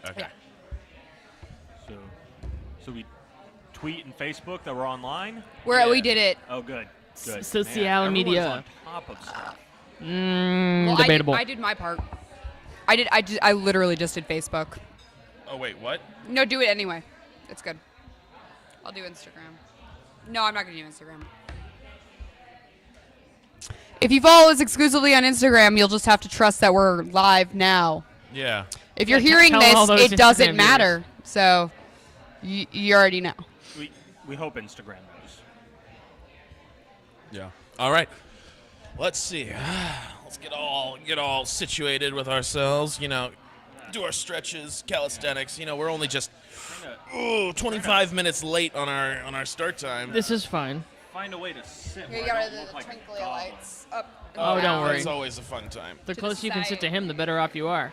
Okay. Yeah. So we tweet and Facebook that we're online. We did it. Oh, good. Good. Social Man, everyone's media. on top of stuff. Well, Debatable. I did my part. I literally just did Facebook. Oh, wait, what? No, do it anyway. It's good. I'll do Instagram. No, I'm not going to do Instagram. If you follow us exclusively on Instagram, you'll just have to trust that we're live now. Yeah. If you're Yeah, hearing tell all this, those it doesn't Instagram matter. So you already know. We hope Instagram knows. Yeah. All right. Let's see. Let's get all situated with ourselves. Do our stretches, calisthenics. We're only just 25 minutes late on our start time. This is fine. Find a way to sit. Here, you where I got don't the look like a twinkly goblin. lights up. Oh, don't down. worry. It's always a fun time. The To closer you can sit decide. to him, the better off you are.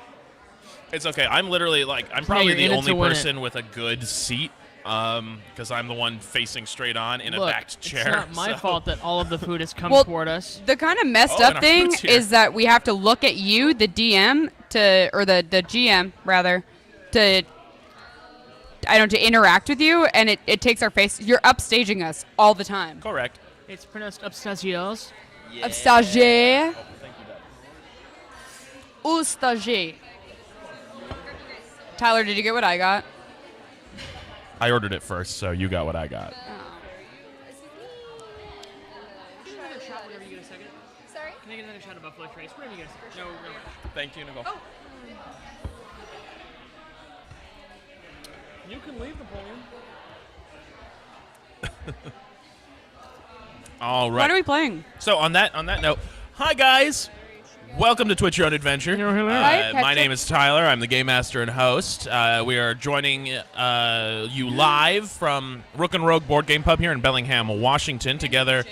It's okay. I'm literally I'm probably you're the in it only to win it. person with a good seat. Because I'm the one facing straight on in a Look, backed chair. it's not my so- fault that all of the food has come Well, toward us. The kind of messed Oh, and up our thing food's here. is that we have to look at you, the DM, or the GM rather, to interact with you, and it takes our face. You're upstaging us all the time. Correct. It's pronounced upstairs. Upstager. Oh, thank you, Dad. Ustager. Tyler, did you get what I got? I ordered it first, so you got what I got. Another shot whenever you get a second. Sorry? Can I get another shot of Buffalo Trace? Whenever you get a second. No, no. Thank you, Nicole. Oh. You can leave, Napoleon. All right. What are we playing? So on that note, hi guys, welcome to Twitch Your Own Adventure. Hello. Hi, My Patrick. name is Tyler. I'm the game master and host. We are joining you live from Rook and Rogue Board Game Pub here in Bellingham, Washington. Together,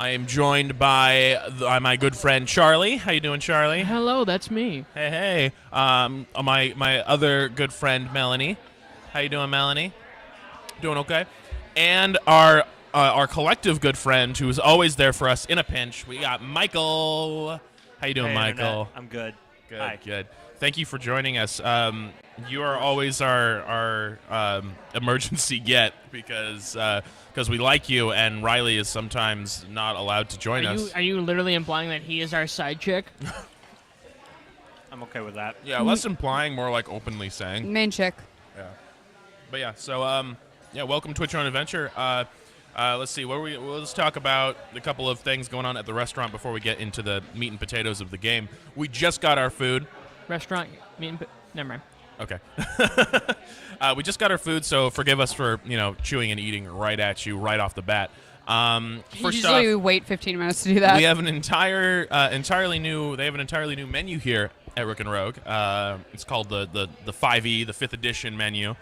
I am joined by my good friend Charlie. How you doing, Charlie? Hello, that's me. Hey. My other good friend Melanie. How you doing, Melanie? Doing okay. And our collective good friend who's always there for us in a pinch. We got Michael. How you doing, Hey, Michael? Internet. I'm good. Good, Hi. good. Thank you for joining us. You are always our emergency get because we like you, and Riley is sometimes not allowed to join us. Are you literally implying that he is our side chick? I'm okay with that. Yeah, less implying, more like openly saying. Main chick. Yeah. But yeah, so welcome to Twitch Your Own Adventure. Let's see, let's talk about a couple of things going on at the restaurant before we get into the meat and potatoes of the game. We just got our food. Restaurant? Never mind. Okay. We just got our food, so forgive us for chewing and eating right at you right off the bat. First Usually we off, wait 15 minutes to do that. we have an entirely new menu here at Rook and Rogue. It's called the 5e, the 5th edition menu.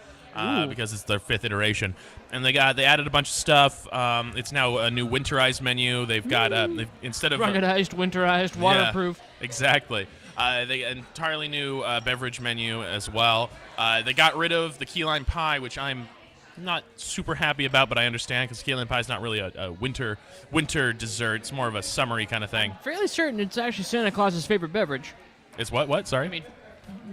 Because it's their 5th iteration, and they added a bunch of stuff. It's now a new winterized menu. They've got instead of Ruggedized, winterized, waterproof. Yeah, exactly. They entirely new beverage menu as well. They got rid of the key lime pie, which I'm not super happy about, but I understand because key lime pie is not really a winter dessert. It's more of a summery kind of thing. Fairly certain it's actually Santa Claus's favorite beverage. It's what? Sorry. I mean,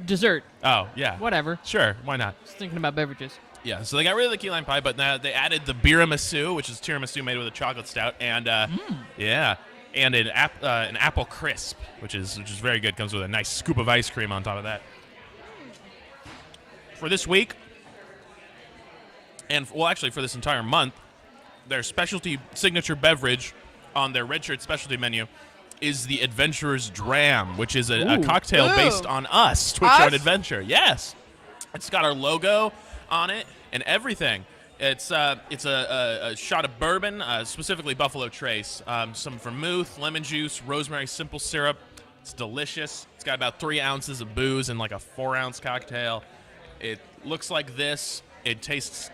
dessert. Oh yeah. Whatever. Sure. Why not? Just thinking about beverages. Yeah, so they got rid of the key lime pie, but now they added the biramisu, which is tiramisu made with a chocolate stout, and and an apple crisp, which is very good. Comes with a nice scoop of ice cream on top of that. For this week, and actually for this entire month, their specialty signature beverage on their red shirt specialty menu is the Adventurer's Dram, which is a cocktail Ooh. based on us, Twitch Your Own Adventure. Yes, it's got our logo on it and everything. It's a shot of bourbon, specifically Buffalo Trace, some vermouth, lemon juice, rosemary simple syrup. It's delicious. It's got about 3 ounces of booze in like a 4-ounce cocktail. It looks like this. It tastes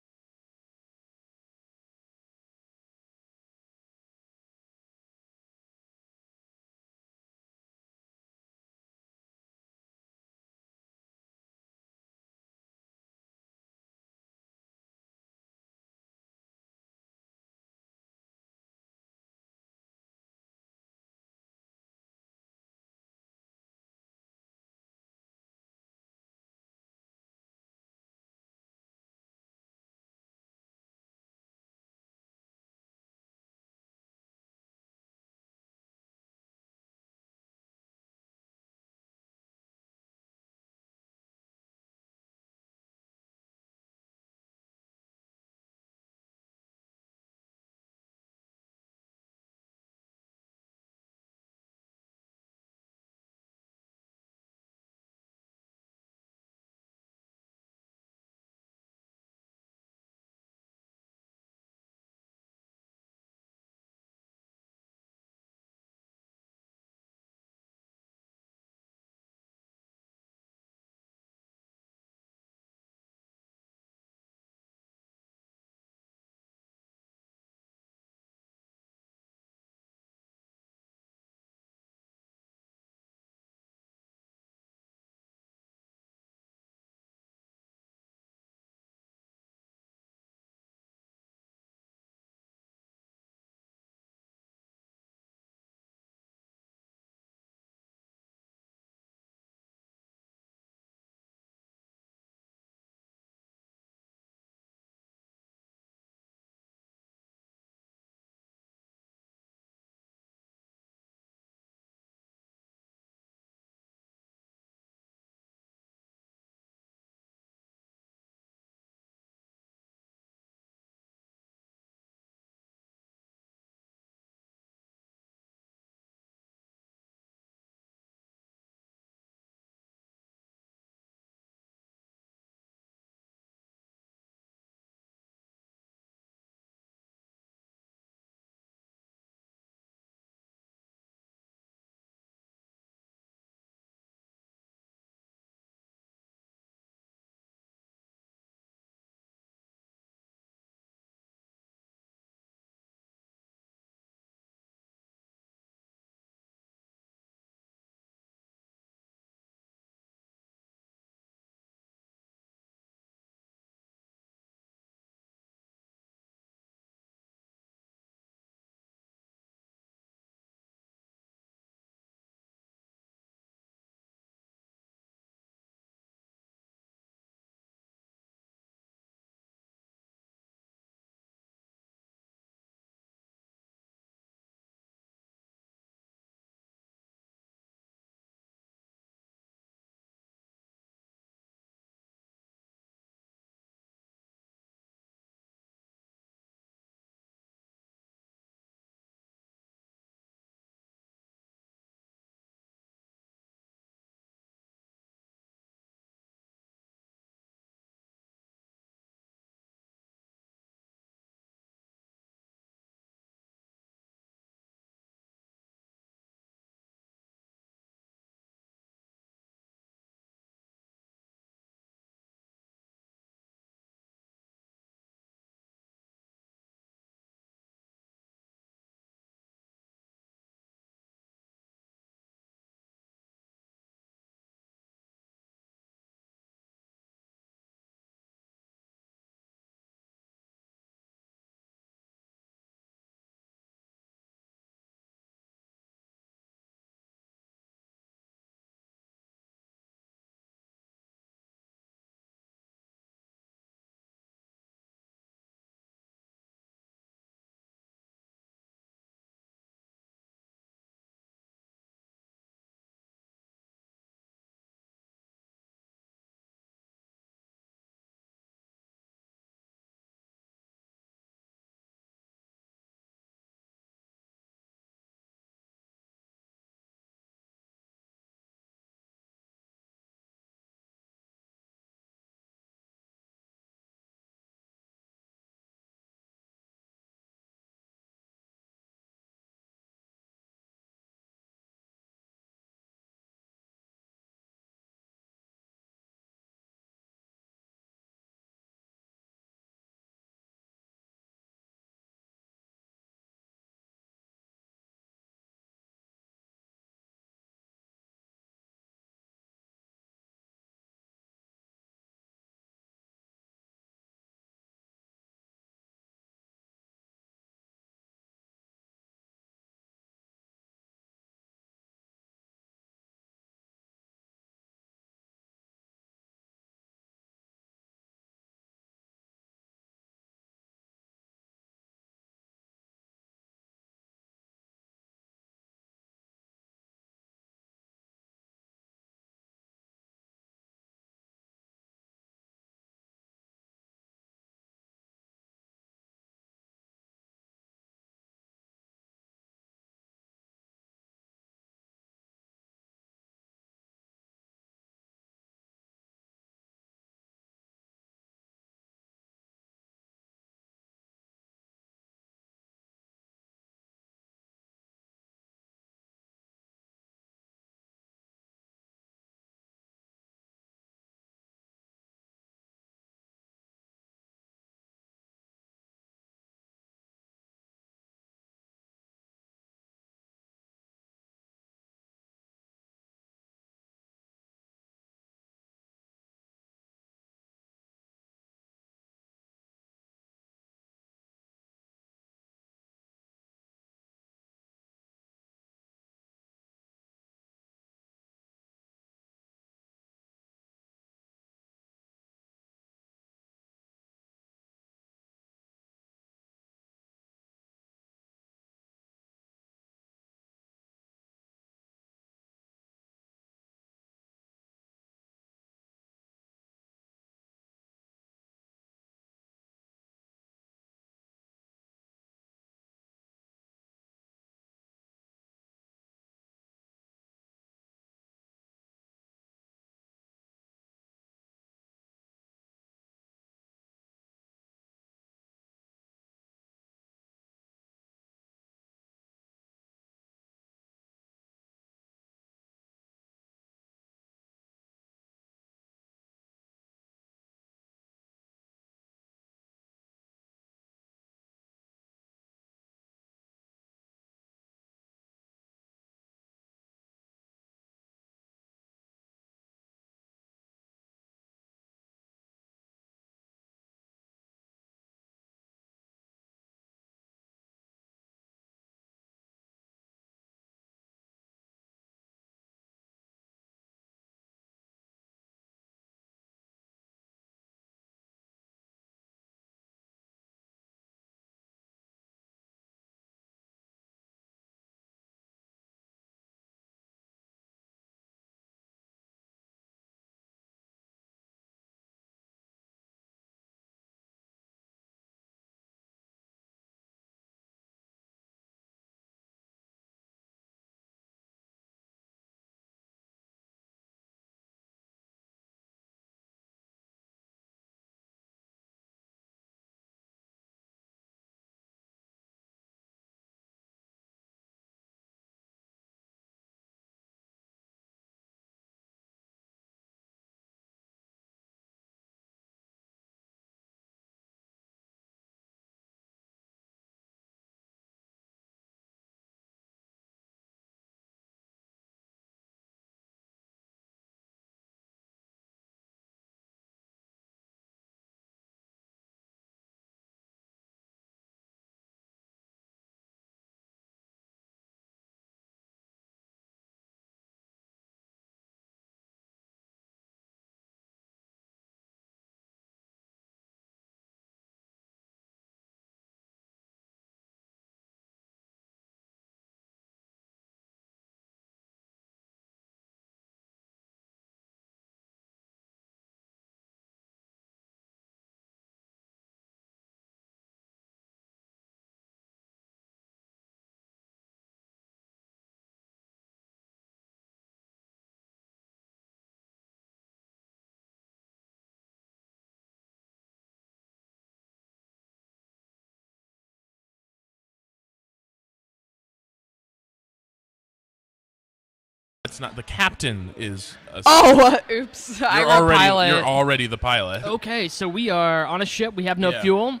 It's not the captain is. Oops! I You're wrote already pilot. you're already the pilot. Okay, so we are on a ship. We have no Yeah. fuel,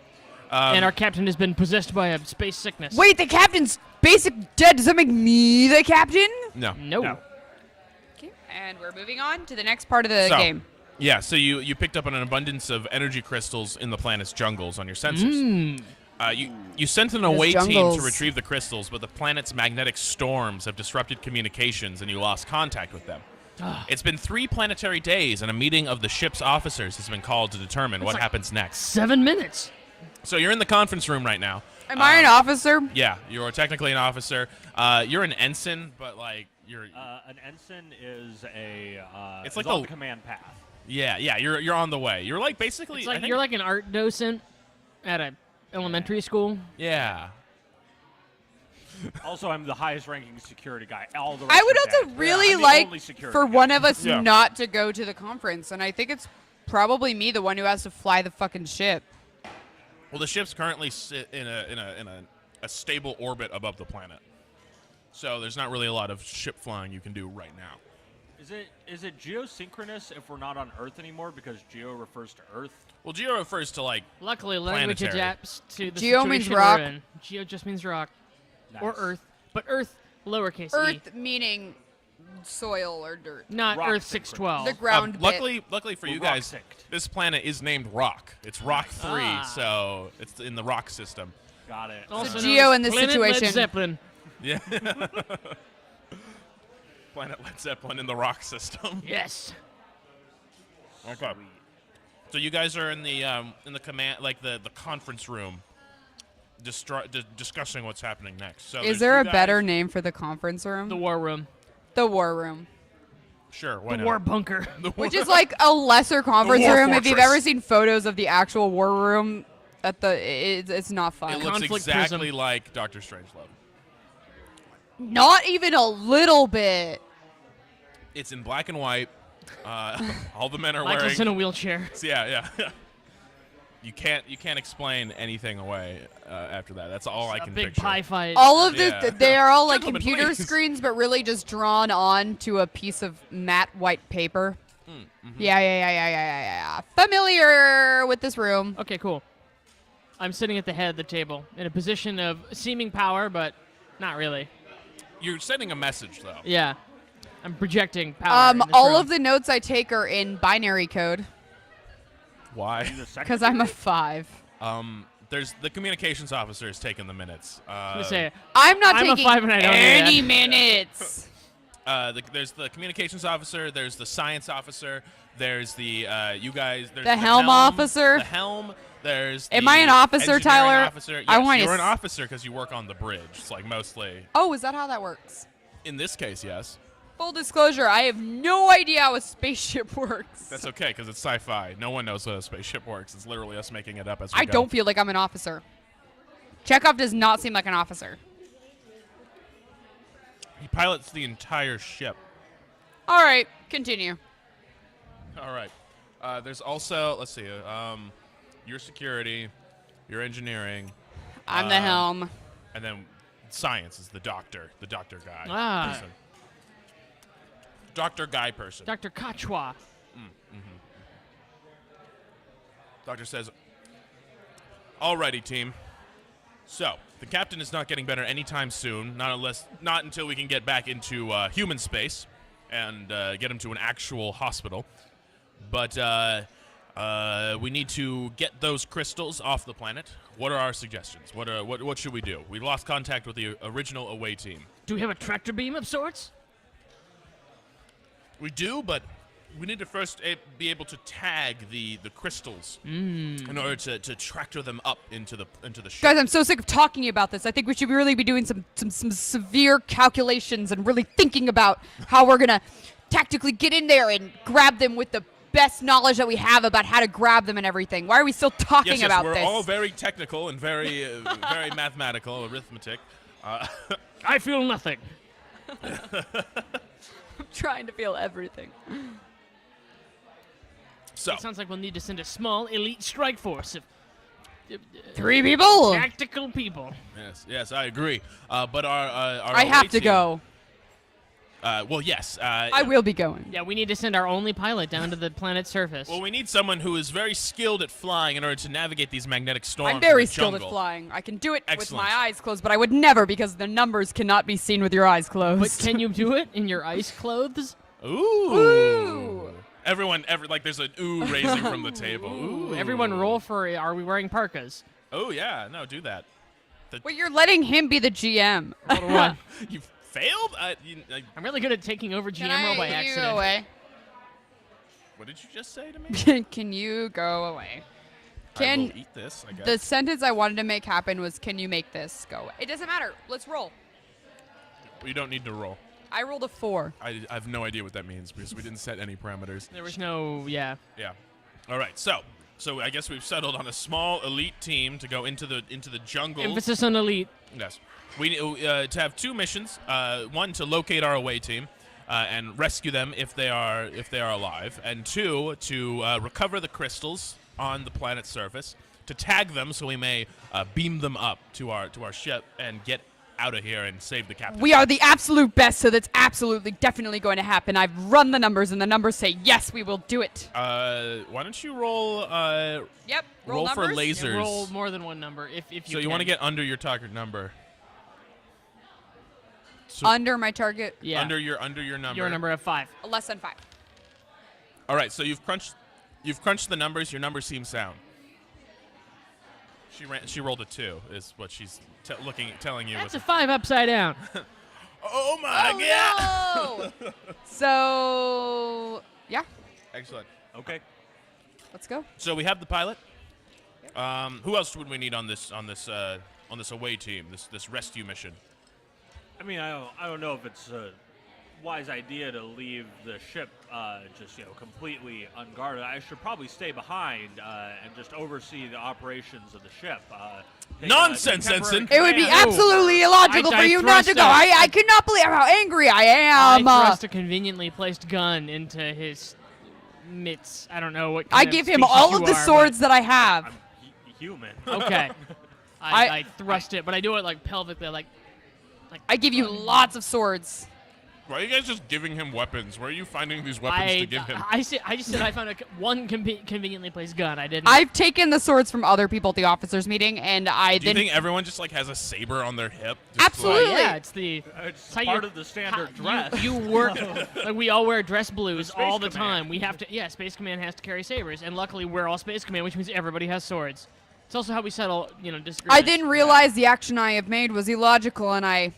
and our captain has been possessed by a space sickness. Wait, the captain's basic dead. Does that make me the captain? No. No. No. Okay, and we're moving on to the next part of the So, game. Yeah, so you picked up on an abundance of energy crystals in the planet's jungles on your sensors. You sent an away team to jungles. retrieve the crystals, but the planet's magnetic storms have disrupted communications and you lost contact with them. It's been 3 planetary days, and a meeting of the ship's officers has been called to determine what like- happens next. 7 minutes. So you're in the conference room right now. Am I an officer? Yeah, you're technically an officer. You're an ensign, but like you're. An ensign is a. It's is like on the- the command path. Yeah. You're on the way. You're like basically. It's I like think- you're like an art docent at a elementary school. Yeah. Also, I'm the highest-ranking security guy. All the I rest would are also dead. really I'm the like only security for guy. one of us Yeah. not to go to the conference, and I think it's probably me, the one who has to fly the fucking ship. Well, the ship's currently sit in a stable orbit above the planet, so there's not really a lot of ship flying you can do right now. Is it geosynchronous if we're not on Earth anymore because geo refers to Earth? Well, geo refers to like Luckily, language Planetary. adapts to the Geo situation means we're rock. in. Geo just means rock or Nice. Earth, but Earth lowercase e, Earth meaning soil or dirt. not Rock Earth synchronous. 612. The ground bit. luckily for We're you guys, rock-synced. this planet is named Rock. It's Rock 3, Ah. so it's in the Rock system. Got it. Also Geo known in as this Planet Led situation. Zeppelin. Yeah. Planet Led Zeppelin in the Rock system. Yes. Okay. So you guys are in the command, like the conference room, discussing what's happening next. So Is there's there you a guys- better name for the conference room? The war room. The war room. Sure, why The not? war bunker. The Which war- is like a lesser conference war room. If you've fortress. ever seen photos of the actual war room, it's not It fun. looks Conflict exactly prism. like Doctor Strangelove. Not even a little bit. It's in black and white. All the men are Michael's wearing. in a wheelchair. Yeah. You can't explain anything away after that. That's all I A can big picture. pie fight. All of this, Yeah. they are all like Gentlemen, computer please. screens, but really just drawn on to a piece of matte white paper. Mm-hmm. Yeah. Familiar with this room. Okay, cool. I'm sitting at the head of the table in a position of seeming power, but not really. You're sending a message though. Yeah. I'm projecting power. in this All room. of the notes I take are in binary code Why? The second because I'm a 5. There's the communications officer has taken the minutes. I'm gonna say, I'm not I'm a taking 5 and I don't do any that. minutes. There's the communications officer. There's the science officer. There's the you guys. There's The helm officer. The helm. There's. Am the I an officer, engineering Tyler? Officer. Yes, I want to you're an s- officer because you work on the bridge. It's like mostly. Oh, is that how that works? In this case, yes. Full disclosure, I have no idea how a spaceship works. That's okay because it's sci-fi. No one knows how a spaceship works. It's literally us making it up as we I go. don't feel like I'm an officer. Chekhov does not seem like an officer. He pilots the entire ship. All right, continue. All right. There's also, let's see, your security, your engineering, I'm the helm. and then science is the doctor guy. Ah. person. Doctor guy person. Dr. Kachwa. Doctor says, "Alrighty, team. So the captain is not getting better anytime soon. Not until we can get back into human space and get him to an actual hospital. But we need to get those crystals off the planet. What are our suggestions? What should we do? We lost contact with the original away team. Do we have a tractor beam of sorts? We do, but we need to first be able to tag the crystals in order to tractor them up into the ship. Guys, I'm so sick of talking about this. I think we should really be doing some severe calculations and really thinking about how we're going to tactically get in there and grab them with the best knowledge that we have about how to grab them and everything. Why are we still talking yes, about we're this? all very technical and very very mathematical, arithmetic. I feel nothing. I'm trying to feel everything. So It sounds like we'll need to send a small elite strike force of 3 people. tactical people. yes, I agree. But our I away have to team- go. Well, yes. I will be going. Yeah, we need to send our only pilot down to the planet's surface. Well, we need someone who is very skilled at flying in order to navigate these magnetic storms. I'm very in the skilled at jungle. flying. I can do it with Excellent. my eyes closed, but I would never because the numbers cannot be seen with your eyes closed. But can you do it in your ice clothes? Ooh. Everyone, there's an ooh raising from the table. Ooh. Everyone roll for, are we wearing parkas? Oh, yeah. No, do that. Well, you're letting him be the GM. Roll to 1. You failed? I'm really good at taking over Can GM role by you accident. go away? What did you just say to me? Can you go away? I Can will eat this, I guess. the sentence I wanted to make happen was, "Can you make this go away?" It doesn't matter. Let's roll. You don't need to roll. I rolled a 4. I have no idea what that means because we didn't set any parameters. There was no, yeah. Yeah. All right. So I guess we've settled on a small elite team to go into the jungle. Emphasis on elite. Yes. We to have 2 missions. One to locate our away team and rescue them if they are alive, and 2 to recover the crystals on the planet's surface, to tag them so we may beam them up to our ship and get out of here and save the captain. We are the absolute best, so that's absolutely, definitely going to happen. I've run the numbers, and the numbers say yes, we will do it. Why don't you roll? Yep. Roll for numbers. lasers. Yeah, roll more than one number if you So you can. want to get under your target number. So Under my target, yeah. under your number. your number of 5. less than 5. All right. So you've crunched the numbers. Your numbers seem sound. She rolled a 2, is what she's telling you. That's a 5 upside down. Oh my god! No! So, yeah, Excellent. Okay. let's go. So we have the pilot. Who else would we need on this away team? This rescue mission. I mean, I don't know if it's a wise idea to leave the ship just completely unguarded. I should probably stay behind and just oversee the operations of the ship. Nonsense, temporary Ensign. It would be command. absolutely illogical I for you not to thrust go. a- I cannot believe how angry I am. I thrust a conveniently placed gun into his mitts. I don't know what kind I of give him species all you of the are, swords that I have. I'm human. but- Okay. I thrust it, but I do it like pelvically, like I give you lots of swords. Why are you guys just giving him weapons? Where are you finding these weapons to give him? I just said I found one conveniently placed gun. I didn't. I've taken the swords from other people at the officers meeting, and I Do you then think everyone just has a saber on their hip? Just Absolutely. yeah, it's the It's how part you- of the standard how- dress. You work like we all wear dress blues Space all the Command. time. We have to. Yeah, Space Command has to carry sabers, and luckily we're all Space Command, which means everybody has swords. It's also how we settle, disagreements. I didn't realize the action I have made was illogical, and I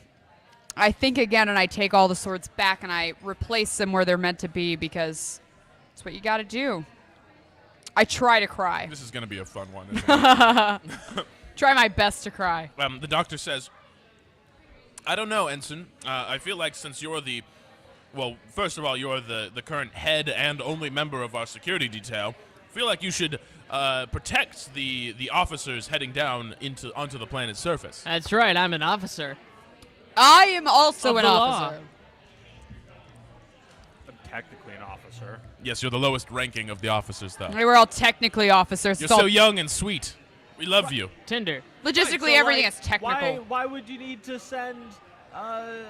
think again, and I take all the swords back, and I replace them where they're meant to be, because it's what you got to do. I try to cry. This is going to be a fun one, isn't it? Try my best to cry. The doctor says, I don't know, Ensign. I feel like since you're first of all, you're the current head and only member of our security detail, I feel like you should protect the officers heading down onto the planet's surface. That's right. I'm an officer. I am also Of an the law. officer. I'm technically an officer. Yes, you're the lowest ranking of the officers, though. We were all technically officers. You're It's all so young and sweet. We love you. Tinder. logistically, Right, so, everything like, is technical. Why would you need to send an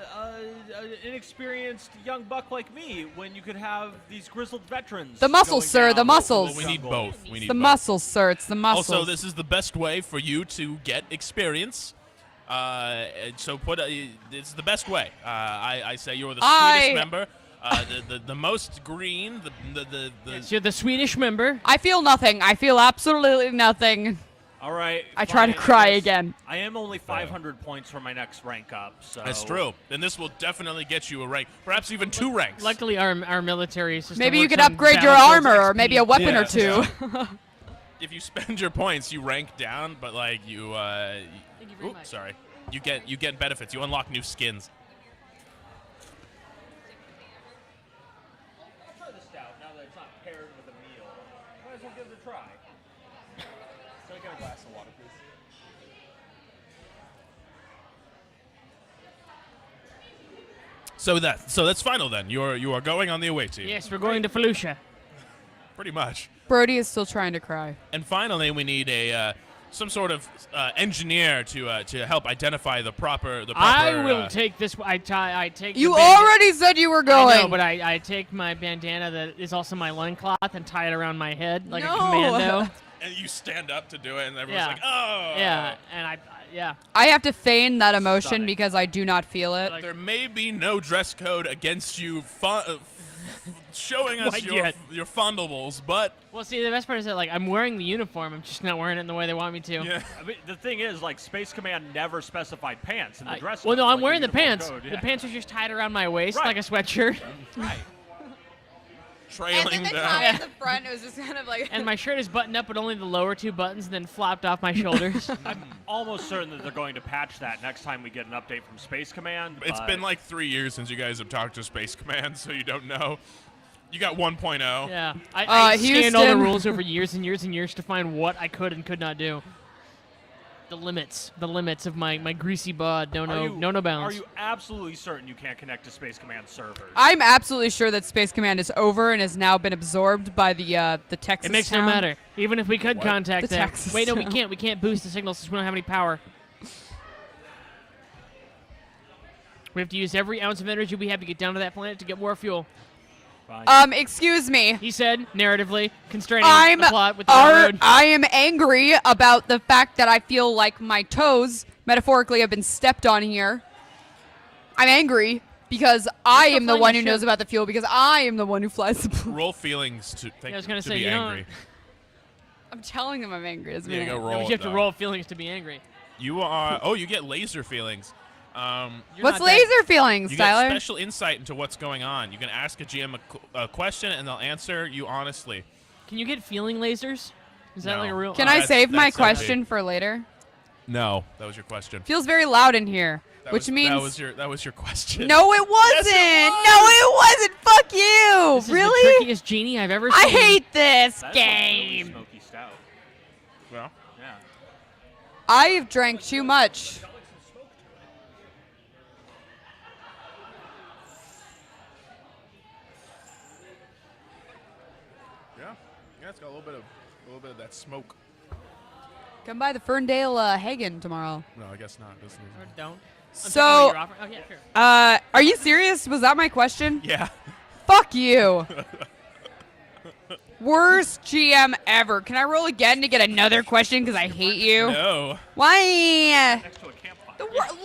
inexperienced young buck like me when you could have these grizzled veterans? The muscles, going sir, down the muscles. Well, we need jungle? both. We need The both. muscles, sir. It's the muscles. Also, this is the best way for you to get experience. And so it's the best way. I say you're the sweetest member, the most green, the So you're the Swedish member. I feel nothing. I feel absolutely nothing. All right. I try to fine, cry guess. again. I am only 500 points for my next rank up. So That's true. And this will definitely get you a rank, perhaps even 2 ranks. Luckily, our military system. Maybe you works could on upgrade your battlefields armor or XP. maybe a weapon or Yeah. two. If you spend your points, you rank down, but Thank you very much. sorry, you get benefits. You unlock new skins. I'll try the stout now that it's not paired with a meal. Might as well give it a try. Can I get a glass of water, please? So that's final then. You are going on the away team. Yes, we're going to Felucia. Pretty much. Brody is still trying to cry. And finally, we need a some sort of engineer to help identify the proper. I will take this. I take. You the bandana- already said you were I going. know, but I take my bandana that is also my loincloth and tie it around my head like No. a commando. And you stand up to do it, and everyone's Yeah. like, "Oh." Yeah, and yeah. I have to feign that emotion Stunning. because I do not feel it. Like- There may be no dress code against you showing us Quite your yet. your fondleables, but Well, see, the best part is that like I'm wearing the uniform. I'm just not wearing it in the way they want me to. yeah. I mean, the thing is, like, Space Command never specified pants in the dress Well, code, no, I'm like wearing the uniform pants. code, The yeah. pants are just tied around my waist Right. like a sweatshirt, Right. Trailing down. at the front, it was just kind of like. and my shirt is buttoned up, but only the lower two buttons, and then flopped off my shoulders. I'm almost certain that they're going to patch that next time we get an update from Space Command. It's but- been like 3 years since you guys have talked to Space Command, so you don't know. You got 1.0. Yeah, I scanned all the Houston. rules over years and years and years to find what I could and could not do. The limits of my greasy bod know no bounds. Are you absolutely certain you can't connect to Space Command servers? I'm absolutely sure that Space Command is over and has now been absorbed by the Texas. It makes no town. matter. Even if we could What? contact The them. Texas Wait, no, we town. can't. We can't boost the signal since we don't have any power. We have to use every ounce of energy we have to get down to that planet to get more fuel. Fine. Excuse me. He said, narratively, constraining I'm the plot with the railroad. I am angry about the fact that I feel like my toes, metaphorically, have been stepped on here. I'm angry because I still am the flying one the who knows ship. about the fuel because I am the one who flies the plane. Roll feelings to I was gonna to say, be you know- angry. I'm telling them I'm angry. Doesn't Yeah, mean go I- roll. No, it, you have to though. roll feelings to be angry. You are. Oh, you get laser feelings. You're What's not that- laser feelings, You Tyler? get special insight into what's going on. You can ask a GM a question, and they'll answer you honestly. Can you get feeling lasers? Is that No. like a real? Can oh, I that's- save my that's okay. question for later? No, that was your question. Feels very loud in here, That which was, means that was your question. no, it wasn't. was. No, it wasn't. Fuck you. This is Really? the trickiest genie I've ever seen. I hate this That's a game. really smoky stout. Well, Yeah. I've drank too much. yeah, it's got a little bit of that smoke. Come by the Ferndale Hagen tomorrow. No, I guess not. Doesn't Or it? don't. So, You're offering- oh, yeah, sure. are you serious? Was that my question? Yeah. Fuck you. Worst GM ever. Can I roll again to get another question because I hate you? No. Why? Next to a campfire.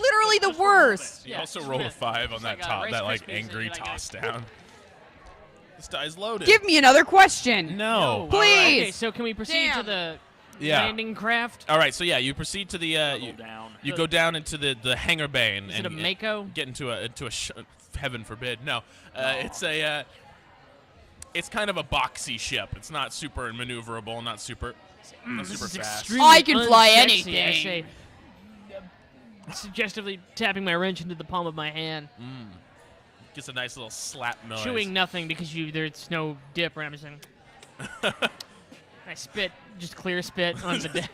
Literally the worst. You Yeah, also just roll a minute. 5 on Just that like, top, Rice that like Krispies, and angry you're like, toss down. This die's loaded. Give me another question. No. Please. Okay, so can we proceed to Damn. the Yeah. landing craft? All right, so yeah, you proceed to the Double down. you go down into the hangar bay and Is it a Mako? get into a heaven forbid. No, it's kind of a boxy ship. It's not super maneuverable, not super This super is fast. extremely I can fly unsexy, anything. I say, suggestively tapping my wrench into the palm of my hand, Gets a nice little slap noise. chewing nothing because there's no dip around. I'm just saying. I spit, just clear spit on the deck.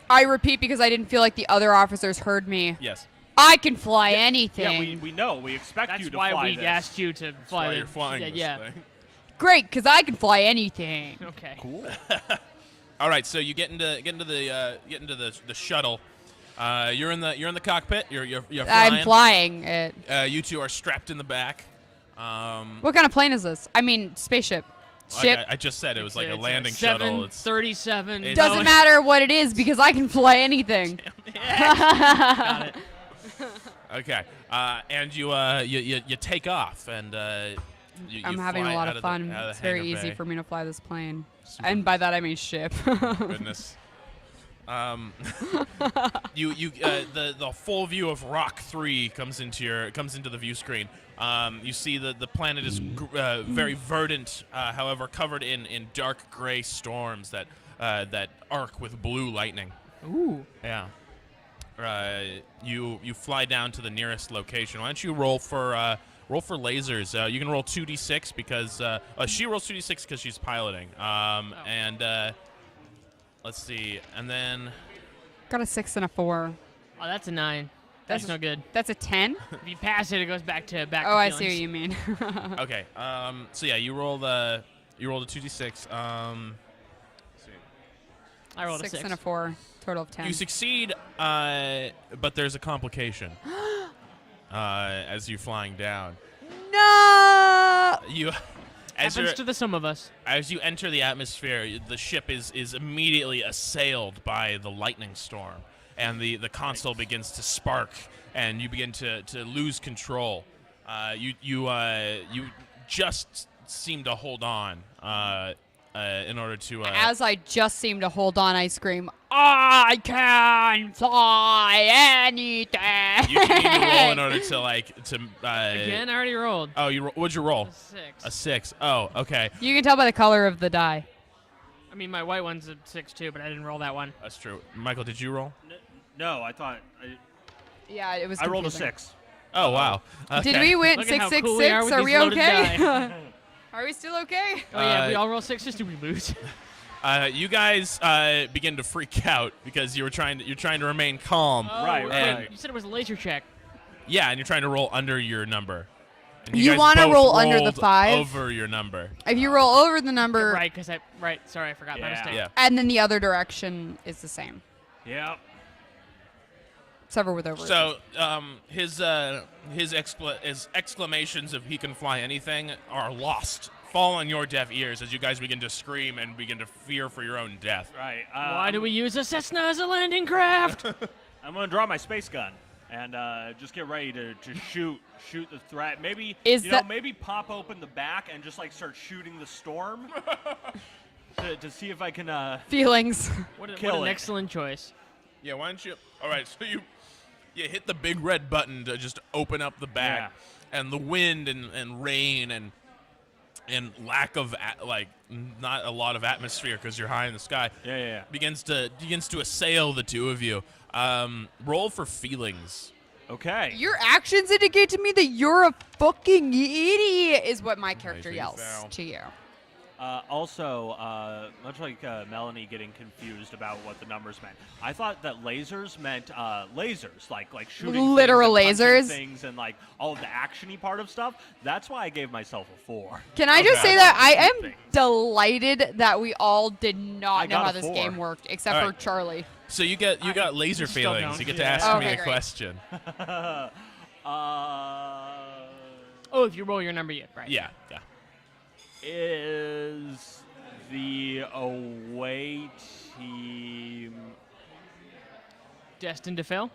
I repeat because I didn't feel like the other officers heard me. Yes. I can fly anything. Yeah, we know. We expect That's you to why fly we this. asked you to That's fly. why the- you're flying yeah, this yeah. thing. Great, because I can fly anything. Okay. Cool. All right, so you get into the shuttle. You're in the cockpit. You're flying. I'm flying it. You two are strapped in the back. What kind of plane is this? I mean, spaceship. Ship. I just said it was like a It's landing shuttle. It's 737. It Doesn't matter what it is because I can fly anything. Got it. okay, and you take off, and you I'm having a fly lot out of the- fun. out of the It's very hangar easy bay. for me to fly this plane. Super- And by that I mean ship. Goodness. The full view of Rock 3 comes into the view screen. You see the planet is very verdant, however covered in dark gray storms that arc with blue lightning. Ooh. Yeah. You fly down to the nearest location. Why don't you roll for lasers? You can roll 2d6 because she rolls 2d6 because she's piloting. And let's see, and then Got a 6 and a 4. Oh, that's a 9. That's no good. That's a 10? If you pass it, it goes back to back. Oh, to I see what feelings. you mean. okay. So yeah, you roll the 2d6. Let's see. I rolled a 6. and a 4, total of 10. You succeed, but there's a complication as you're flying down. No! You, Happens to the sum of us. as you enter the atmosphere, the ship is immediately assailed by the lightning storm, and the console begins to spark, and you begin to lose control. You just seem to hold on in order to. As I just seem to hold on, I scream, I can fly anything! You need to roll in order to Again, I already rolled. Oh, what'd you roll? A 6. A 6. Oh, okay. You can tell by the color of the die. I mean, my white one's a 6 too, but I didn't roll that one. That's true. Michael, did you roll? No, I thought Yeah, it was I rolled a confusing. 6. Oh, wow. Did Okay. we win Look at how 666? cool we are with Are these we loaded okay? die. Are we still okay? Oh yeah, we Uh, all roll 6s. Do we lose? You guys begin to freak out because you're trying to remain calm. Right, And You said it was a laser check. yeah, and you're trying to roll under your number. And You guys wanna both roll under the rolled 5? Over your number. If you roll over the number, Right, because sorry, I forgot my Yeah. mistake. Yeah. and then the other direction is the same. Yeah. Except for with over. So his exclamations of "he can fly anything" are lost, fall on your deaf ears as you guys begin to scream and begin to fear for your own death. Right. Why do we use a Cessna as a landing craft? I'm gonna draw my space gun and just get ready to shoot the threat. Maybe Is that- maybe pop open the back and just like start shooting the storm to see if I can. Feelings. What Kill an it. excellent choice. Yeah, why don't you? All right, so you hit the big red button to just open up the back, and the wind and rain and lack of not a lot of atmosphere because you're high in the sky. Yeah. Begins to assail the two of you. Roll for feelings. Okay. Your actions indicate to me that you're a fucking idiot, is what my character Amazing yells sound. to you. Also, much like Melanie getting confused about what the numbers meant, I thought that lasers meant lasers, like shooting Literal things and punching lasers? things and like all of the actiony part of stuff. That's why I gave myself a 4. Can I just Okay. say that I am Things. delighted that we all did not I know got how a this 4. game worked, except All for right. Charlie. So you got laser still feelings. don't. You get to Yeah. ask me Okay, a great. question. Oh, if you roll your number, right. Yeah. Is the away team Destined to fail.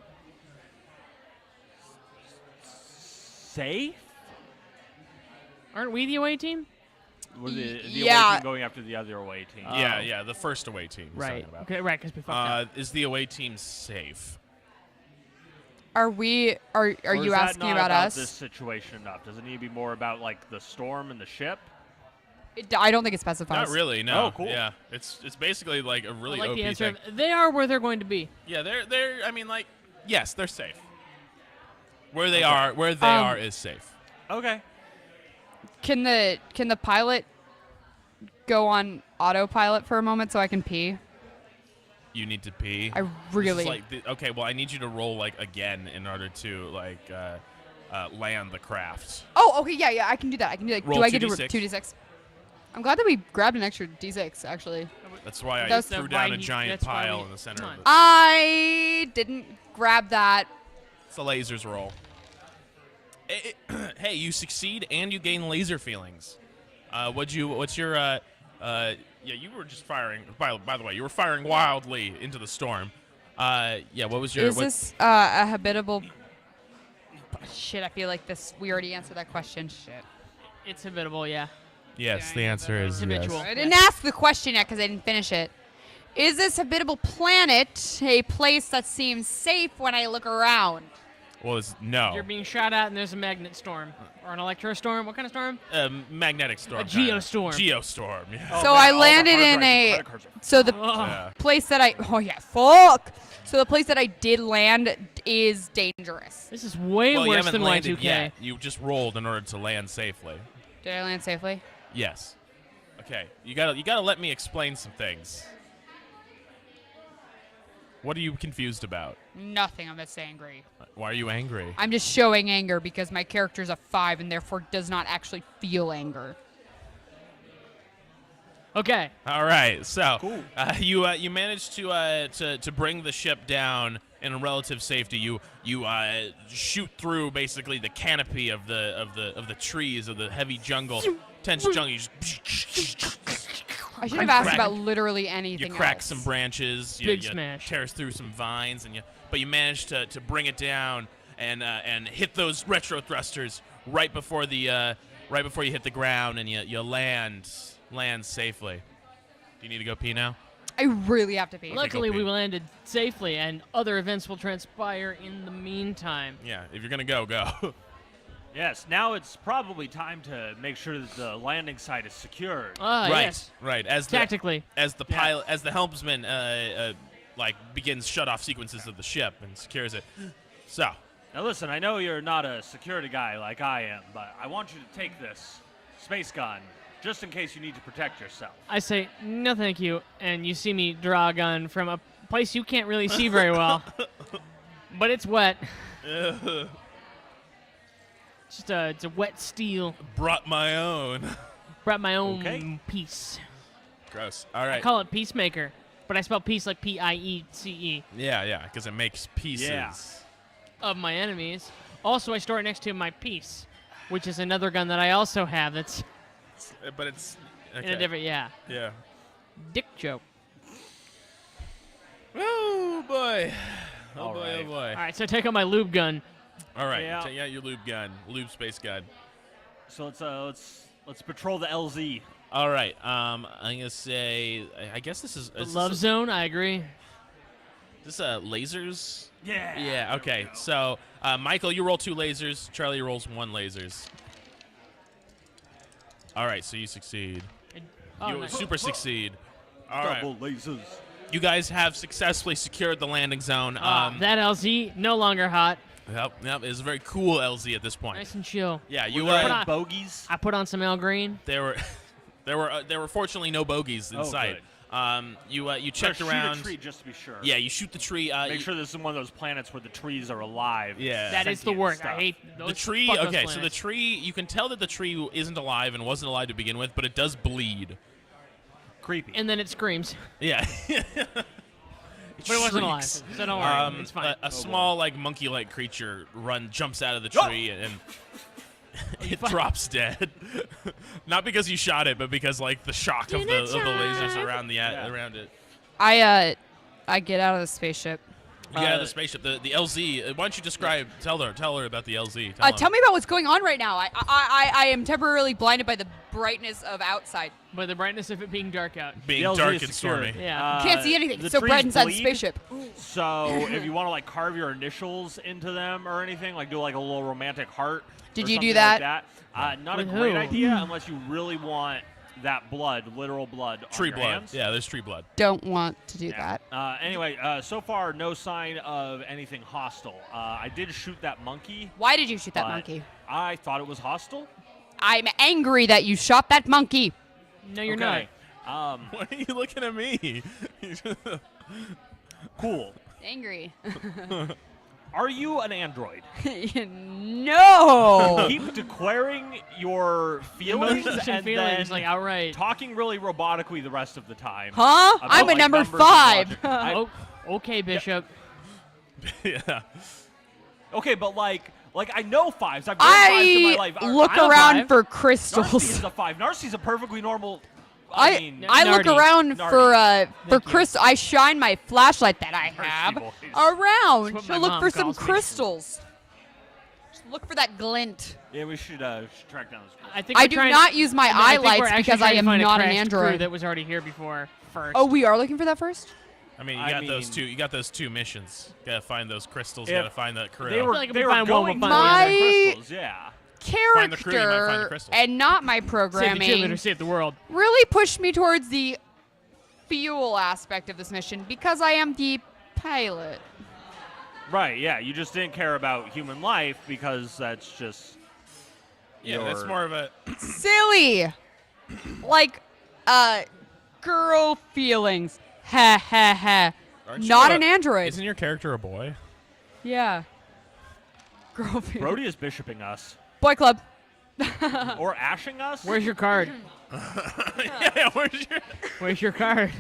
safe? Aren't we the away team? Was it the Yeah. away team going after the other away team? Yeah. The first away team. he's Right. talking about. Okay, right, because we fucked up. Is the away team safe? Are we? Are Or you is that asking not about us? this situation enough? Does it need to be more about like the storm and the ship? I don't think it specifies. Not really. No. Oh, cool. Yeah. It's basically like a really I like OP the answer. thing. Of, they are where they're going to be. Yeah. They're. I mean, like, yes, they're safe. Where they are is safe. Okay. Can the pilot go on autopilot for a moment so I can pee? You need to pee. I This is really. like okay. Well, I need you to roll like again in order to like land the craft. Oh, okay, yeah, I can do that. I can do that. Roll Do I get to 2d6. 2d6? I'm glad that we grabbed an extra d6, actually. That's why I That's threw why down a he- giant that's why pile we- in the center come of on. it. I didn't grab that. It's a lasers roll. Hey, you succeed and you gain laser feelings. What's your yeah, you were just firing. By the way, you were firing wildly into the storm. Yeah, what was your? Is this a habitable? Shit, I feel like this. We already answered that question. Shit. It's habitable, yeah. Yes, the answer is Habitual. yes. I didn't ask the question yet because I didn't finish it. Is this habitable planet a place that seems safe when I look around? Well, it's no. You're being shot at, and there's a magnet storm or an electrostorm. What kind of storm? Magnetic storm. A kinda. geostorm. Geostorm. Yeah. So man, I all the landed hard in drives and a. credit cards are- So the Yeah. place that I. Oh yeah, fuck. So the place that I did land is dangerous. This is way Well, you worse haven't than landed Y2K. yet. You just rolled in order to land safely. Did I land safely? Yes. Okay. You gotta let me explain some things. What are you confused about? Nothing. I'm just angry. Why are you angry? I'm just showing anger because my character's a 5 and therefore does not actually feel anger. Okay. All right, so Cool. you managed to bring the ship down in relative safety. You shoot through basically the canopy of the trees of the heavy jungle, tense jungle. You just I should have asked crack- about literally anything you crack else. some branches, you Big smash. tear through some vines, but you managed to bring it down and hit those retro thrusters right before you hit the ground, and you land safely. Do you need to go pee now? I really have to pee. Luckily, pee. we landed safely, and other events will transpire in the meantime. Yeah, if you're gonna go. Yes, now it's probably time to make sure that the landing site is secured. Ah, Right, yes. right. As the Tactically. pilot, as the helmsman begins shut-off sequences of the ship and secures it. So, Now listen, I know you're not a security guy like I am, but I want you to take this space gun just in case you need to protect yourself. I say, no thank you, and you see me draw a gun from a place you can't really see very well. But it's wet. It's a wet steel. brought my own. Brought my own Okay. piece. Gross. All I right. call it Peacemaker, but I spell peace like P-I-E-C-E Yeah, because it makes pieces. Yeah. of my enemies. Also, I store it next to my piece, which is another gun that I also have that's But it's in a different, Yeah. dick joke. Oh boy. All right. Oh boy. All right, so I take out my lube gun. All right. Yeah. Take out your lube gun, lube space gun. So let's patrol the LZ. All right. I'm gonna say. I guess this is. The love zone, I agree. This lasers. Yeah. Yeah. Okay. So Michael, you roll 2 lasers. Charlie rolls 1 lasers. All right. So you succeed. Oh, You nice. super succeed. All right. Double lasers. You guys have successfully secured the landing zone. That LZ, no longer hot. Yep. It's a very cool LZ at this point. Nice and chill. Yeah. You Were there put any on- bogeys? I put on some El Green. There were fortunately no bogeys in Oh, sight. good. You checked Shoot around. a tree just to be sure. Yeah, you shoot the tree. Make sure this is one of those planets where the trees are alive. Yeah. That is the Sentient worst. stuff. I hate those. The tree. fuck those Okay, so the planets. tree. You can tell that the tree isn't alive and wasn't alive to begin with, but it does bleed. Creepy. And then it screams. Yeah. But it wasn't alive, Shrieks. so don't worry. It's fine. A small, like monkey-like creature jumps out of the Oh! tree and it drops dead. Not because you shot it, but because like the shock of the lasers around around it. I get out of the spaceship. Yeah, the spaceship, the LZ. Why don't you describe? Tell her about the LZ. Tell me about what's going on right now. I am temporarily blinded by the brightness of outside. By the brightness of it being dark out. being The LZ dark is and secured. stormy. Yeah. Can't see anything. the It's so bright trees inside the bleed. spaceship. So if you want to like carve your initials into them or anything, like do like a little romantic heart. Did or you do something that? Like that. Not With a great who? idea unless you really want that blood, literal blood. on Tree your blood. hands. Yeah, there's tree blood. Don't want to do Yeah. that. Anyway, so far no sign of anything hostile. I did shoot that monkey. Why did you shoot that but monkey? I thought it was hostile. I'm angry that you shot that monkey. No, you're Okay. not. Why are you looking at me? Cool. Angry. Are you an android? No. Keep declaring your feelings Emotions and and feelings, then like outright. talking really robotically the rest of the time. Huh? About, I'm a like, number numbers and 5. logic. I- Oh, okay, Bishop. Yeah. Okay, but like I know 5s. I've done 5s in my I life. look I'm a around 5. for Narcy crystals. is a 5. Narcy's a perfectly normal. I mean, look Nardy. around for Nardy. Thank you. crystal. I shine my flashlight that I Mercy have boys. around That's what to my look mom for some calls me. crystals. Just look for that glint. yeah, we should track down this. I think I we're do trying- not use my No, I think we're highlights actually because I trying to am find a not an crashed crew android. that was already here before first. Oh, we are looking for that first? I mean, I you got those mean- two. You got those 2 missions. You gotta find those crystals. If You gotta find that crew. They were, like if they we were find one, going we'll to find the the other. crystals, yeah. Find the crew, you might find the Character crystals. and not my Save the programming cheerleader, save the world. really pushed me towards the fuel aspect of this mission because I am the pilot. Right, yeah. You just didn't care about human life because that's just. Yeah, that's your- more of a. Silly. Like, girl feelings. Ha ha ha. Aren't you Not a- an android. Isn't your character a boy? Yeah. Girl feelings. Brody is bishoping us. Boy club. Or ashing us? Where's your card? Yeah, Where's your card? where's your card?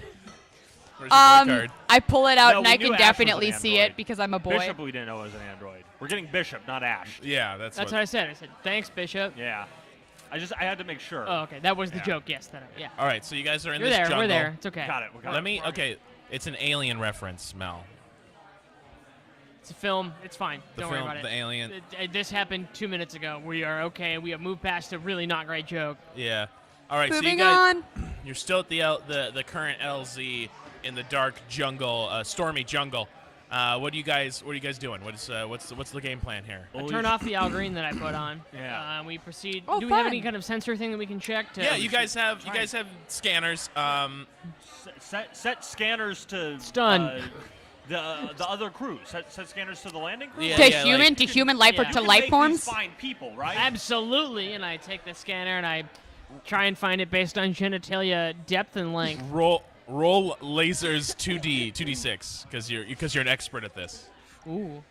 I pull it out No, and we I knew can Ash was definitely an see android. it because I'm a boy. Bishop we didn't know was an android. We're getting Bishop, not Ash. Yeah, that's That's what I said. I said, thanks, Bishop. Yeah. I had to make sure. Oh, okay. That was the Yeah. joke. Yes. Yeah. All right, so you guys are in You're this there. jungle. We're there. It's okay. Got it. We got Let it. me. Okay, it's an alien reference, Mel. It's a film. It's fine. The Don't film, worry about the it. alien. This happened 2 minutes ago. We are okay. We have moved past a really not great joke. Yeah. All right, so Moving you guys, on. you're still at the current LZ in the dark jungle, stormy jungle. What are you guys doing? What's the game plan here? I turn off the Al Green that I put on. Yeah. We proceed. Oh, Do we have fun. any kind of sensor thing that we can check? To Yeah, you guys have scanners. Set scanners to Stun. The other crew. Set scanners to the landing crew. Yeah, To yeah, human, like- to human life, or Yeah. to You can life make forms. these fine people, right? Absolutely. And I take the scanner and I try and find it based on genitalia depth and length. Roll lasers 2d6 because you're an expert at this. Ooh.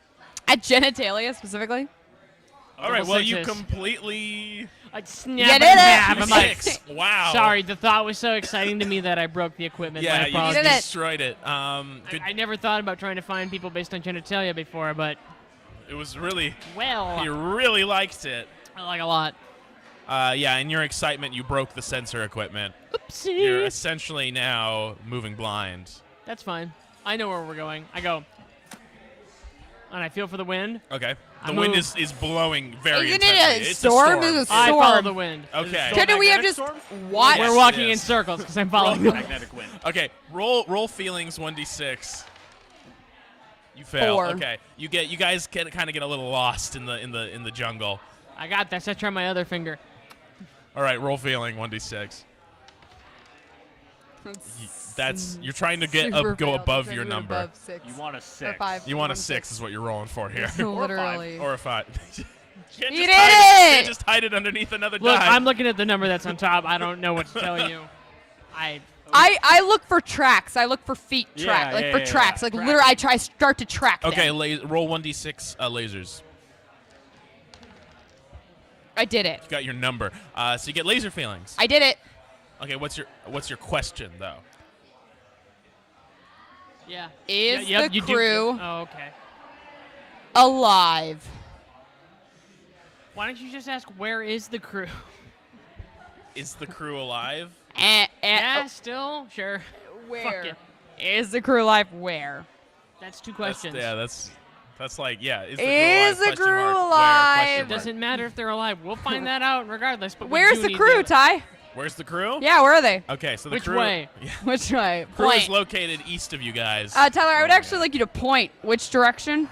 At genitalia specifically. All right, Double well you sixes. completely I snap You in did it! half. I'm like, 6. Wow. sorry, the thought was so exciting to me that I broke the equipment. Yeah, My you apologies. did it. destroyed it. Good. I never thought about trying to find people based on genitalia before, but, It was really. well, You really liked it. I like a lot. Yeah, in your excitement, you broke the sensor equipment. Oopsie. You're essentially now moving blind. That's fine. I know where we're going. I go. And I feel for the wind. Okay. The I wind move. is blowing very Isn't it intensely. a It's storm? a It's a I storm. follow the wind. Okay. Couldn't we have Magnetic just storm? watched? Yes, We're walking it in is. circles because I'm following the Magnetic wind. Okay. Roll feelings 1d6. You fail. 4. Okay. You guys kind of get a little lost in the jungle. I got this. I try my other finger. All right. Roll feeling 1d6. You're trying to get Super go failed. above Trying your to go number. above 6. You want a 6. Or 5. You want a 6 is what you're rolling for here. Literally. Or a 5. You You did can't it! just hide it underneath another Look, die. I'm looking at the number that's on top. I don't know what to tell you. I look for tracks. I look for feet track, Yeah, like yeah, for yeah, tracks. yeah. Like literally, I start to track Okay, them. roll 1d6 lasers. I did it. You got your number. So you get laser feelings. I did it. Okay, what's your question though? Yeah. Is Yep, the you do- crew Oh, okay. alive? Why don't you just ask where is the crew? Is the crew alive? Yeah, still? Sure. Where it. is the crew alive? Where? That's two questions. That's like Is Is the crew alive? the crew Question mark, where? alive? Question It mark. doesn't matter if they're alive. We'll find that out regardless. But we Where's do the need crew, to- Ty? Where's the crew? Yeah, where are they? Okay, so the Which crew. way? Yeah, Which way? crew is Point. located east of you guys. Tyler, I would actually like you to point. Which direction?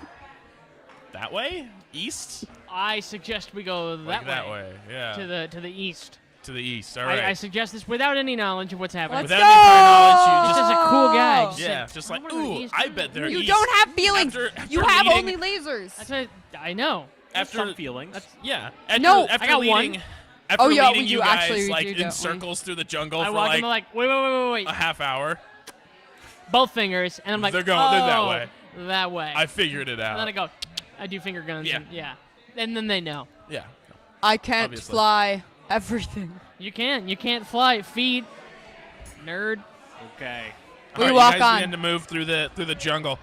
That way? East? I suggest we go Like that way. Yeah. to the east. To the east. All right. I suggest this without any knowledge of what's happening. Let's Without any prior knowledge, you Just just as a cool guy. Just yeah, say, just "I like wonder where the ooh, east I is." bet they're You east. don't have feelings. After You have leading- only lasers. That's what I know. after Some feelings. Yeah. After, No, after I got one. leading, After Oh, yeah, leading we you do guys actually, we like do in get one. circles through the jungle I for walk in like wait. a half hour, Both fingers, and I'm like, They're that "Oh, way." That way. I figured it and then I out. go, I do finger guns. Yeah. And, yeah. And then they know. Yeah. I can't Obviously. fly everything. You can't fly feet. Nerd. Okay. We All right, walk you guys on. begin to move through the jungle.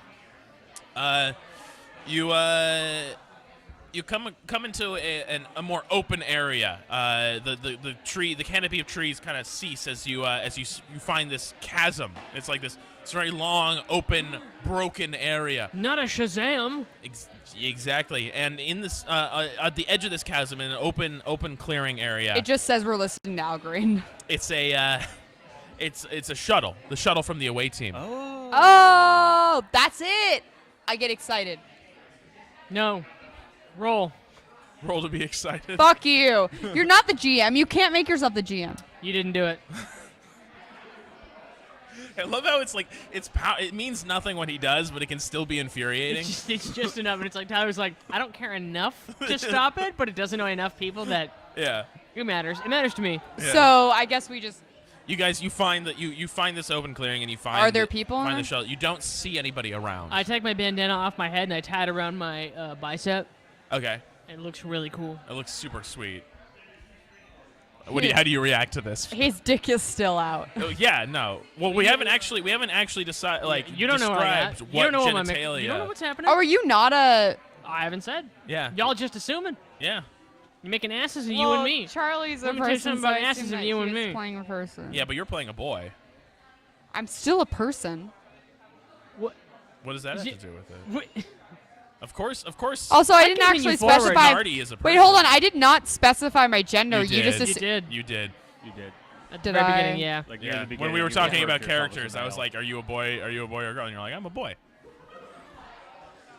You come into a more open area. The canopy of trees kind of cease as you find this chasm. It's like this very long, open, broken area. Not a Shazam. Exactly. And in this at the edge of this chasm, in an open clearing area, It just says we're listening to Al Green. it's a shuttle. The shuttle from the away team. Oh, that's it. I get excited. No. Roll. Roll to be excited. Fuck you. You're not the GM. You can't make yourself the GM. You didn't do it. I love how it's like it means nothing what he does, but it can still be infuriating. It's just enough. And it's like Tyler's like, I don't care enough to stop it, but it doesn't know enough people that Yeah. it matters. It matters to me. Yeah. So I guess we just. You guys, you find this open clearing, and you find. Are there people in Find the there? shuttle. You don't see anybody around. I take my bandana off my head and I tie it around my bicep. Okay. It looks really cool. It looks super sweet. How do you react to this? His dick is still out. Oh, yeah, no. Well, we haven't actually decided You don't know what I got. described You don't know what genitalia. you don't know what's happening. Oh, are you not a? I haven't said. Yeah. Y'all just assuming. Yeah. You're making asses of you and me. Charlie's a Let me tell you person, something so about I asses assume of that you he and was me. playing a person. Yeah, but you're playing a boy. I'm still a person. What? What does that Is have it- to do with it? What? Of course. Also, I didn't continue actually forward. specify. Nardi is a Wait, person. hold on. I did not specify my gender. You just did. You did. You did. You did. At Did the very I? beginning, yeah. Like near Yeah. the beginning, When we were you talking referred about to yourself as a characters, I was male. like, "Are you a boy? Are you a boy or a girl?" And you're like, "I'm a boy."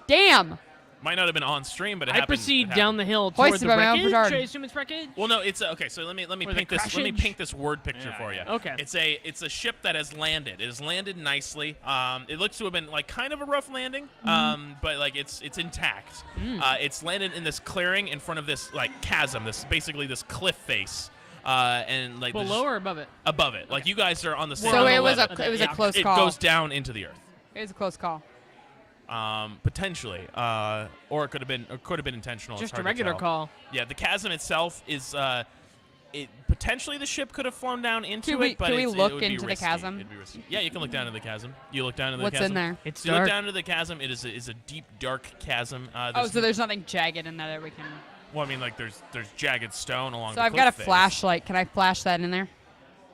Damn. Might not have been on stream, but it I happened. proceed it down happened. the hill toward Hoisted the by my own wreckage. petard. I assume it's wreckage. Well, no, it's okay. So let me Or the paint this. Let me crashage. paint this word picture Yeah, for you. yeah. Okay. It's a ship that has landed. It has landed nicely. It looks to have been like kind of a rough landing. But like it's intact. It's landed in this clearing in front of this like chasm. This basically this cliff face. And like there's- Below or above it? above it. Like you guys are on the same. So it level was of a it was a Yeah. close It call. goes down into the earth. It was a close call. Potentially, or it could have been intentional. It's Just a hard to regular tell. call. Yeah, the chasm itself is it potentially the ship could have flown down into Can we- it, but can we it's- look it would be into the risky. chasm? It'd be risky. Yeah, you can look down into the chasm. You look down into What's the chasm. in there? It's You look dark. down into the chasm. It is a deep, dark chasm. Oh, so there's nothing jagged in there that we can. well, I mean, like there's jagged stone along. So the I've got a cliff face. flashlight. Can I flash that in there?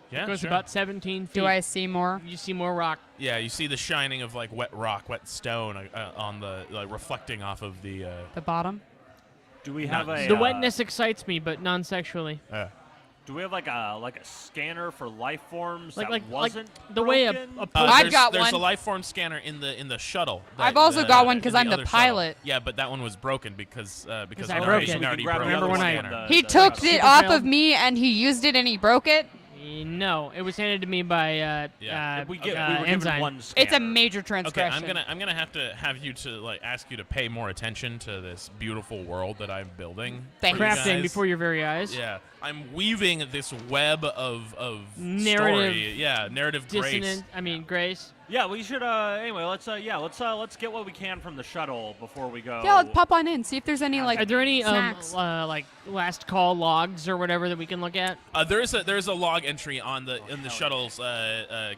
Yeah, It goes sure. about 17 feet. Do I see more? You see more rock. Yeah, you see the shining of like wet rock, wet stone on the like reflecting off of the. The bottom? Do we Not- have a? The wetness excites me, but non-sexually. Do we have like a scanner for life forms that Like wasn't the way a broken? I've got there's one. a life form scanner in the shuttle. I've also got one 'cause in I'm the other shuttle. pilot. Yeah, but that one was broken because I Nardi- broke it. We can Nardi grab broke the Remember other when one I- from the- He the took shuttle. it Super off failed. of me and he used it and he broke it. No, it was handed to me by Yeah. We were given Enzyme. one scanner. It's a major Okay, transgression. I'm gonna have you to like ask you to pay more attention to this beautiful world that I'm building. Thank for you you. crafting guys. before your very eyes. Yeah, I'm weaving this web of Narrative story. Yeah, narrative Dissonant. grace. I mean, grace. Yeah, we should. Anyway, let's get what we can from the shuttle before we go. Yeah, let's pop on in. See if there's any like. Are there any snacks. like last call logs or whatever that we can look at? There's a log entry on the shuttle's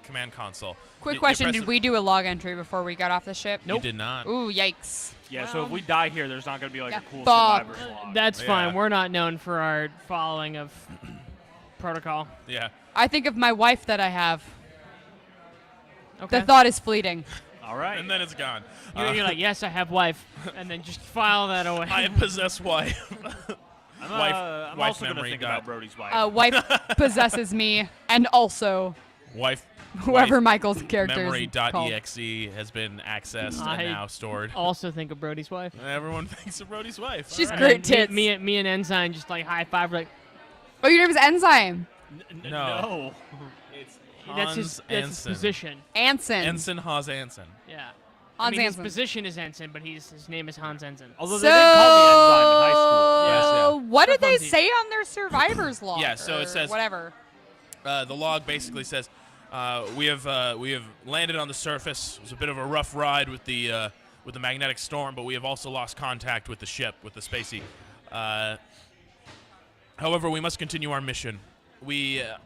command console. Quick You question: press did it- we do a log entry before we got off the ship? You did not. Ooh, yikes! Yeah, so if we die here, there's not going to be like Yeah, a cool fuck. survivor's log. That's Yeah. fine. We're not known for our following of protocol. Yeah. I think of my wife that I have. Okay. The thought is fleeting. All right. And then it's gone. You're like, yes, I have wife, and then just file that away. I possess wife. I'm, wife- I'm wife also going to memory think dot- about Brody's wife. Wife possesses me, and also wife. whoever wife Michael's character is called. Memory.exe has been accessed I- and now stored. Also think of Brody's wife. Everyone thinks of Brody's wife. She's All And great then tits. Me and Ensign just like high five, like Oh, your name is Enzyme. No. No. It's that's his Anson. position. Anson. Ensign Hans Anson. Yeah. Hans I mean, his Anson. position is Ensign, but his name is Hans Ensign. Although they did call me Enzyme in high school. Yes, yeah. What did they Funsies. say on their survivor's log? Yeah, so it or says- whatever. The log basically says, we have landed on the surface. It was a bit of a rough ride with the magnetic storm, but we have also lost contact with the ship, with the Spacey. However, we must continue our mission.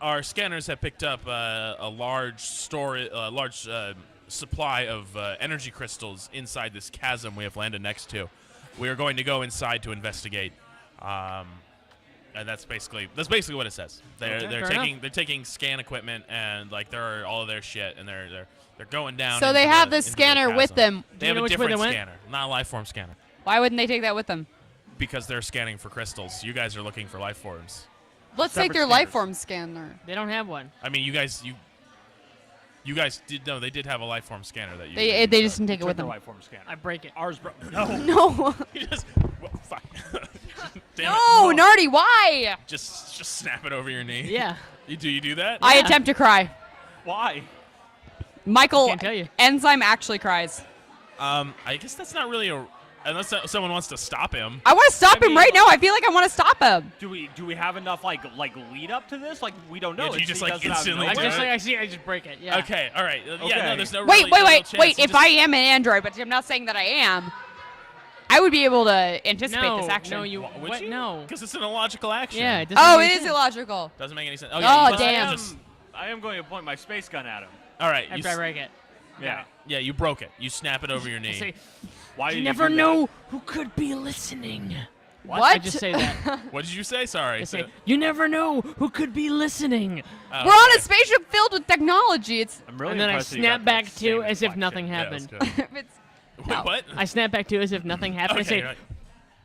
Our scanners have picked up a large supply of energy crystals inside this chasm we have landed next to. We are going to go inside to investigate. And that's basically what it says. They're fair taking scan equipment and like they're all of their shit and they're going down. So they into have the- this into the scanner with chasm. them. They you have know a which way they different went? scanner, not a life form scanner, Why wouldn't they take that with them? because they're scanning for crystals. You guys are looking for life forms. Let's take Separate their life scanners. form scanner. They don't have one. I mean, you guys did no. They did have a life form scanner that you. They just didn't take it Took with their them. life form scanner. I break it. Ours no. No. You just well, fuck. Damn No, it. Nardi, why? Just snap it over your knee. Yeah. You do that? I Yeah. attempt to cry. Why? Michael, Can't tell you. Enzyme actually cries. I guess that's not really unless someone wants to stop him. I want to stop him mean- right now. I feel like I want to stop him. Do we have enough like lead up to this? Like we don't know. Yeah, do you It's- just, he like, does it out of instantly I nowhere. just like I see. I just break it. Yeah. Okay, all right. Yeah, Okay. no, there's no Wait, really, no real chance. wait. You If just- I am an android, but I'm not saying that I am. I would be able to anticipate No, this action. no, you. Would What? you? No. Because it's an illogical action. Yeah. It doesn't Oh, make it is sense. illogical. Doesn't make any sense. Oh, yeah, you damn. just- I am going to point my space gun at him. all right. After I break it. Yeah. Yeah, you broke it. You snap it over your I knee. say, Why did you you never do that? know who could be listening. What? I just say that. What did you say? Sorry. I say, you never know who could be listening. Oh, We're on okay. a spaceship filled with technology. It's I'm really And then I impressed that you snap got back that to same as if inflection. nothing Yeah, happened. that's good. it's Wait, no. what? I snap back to as if nothing happened. I say, right.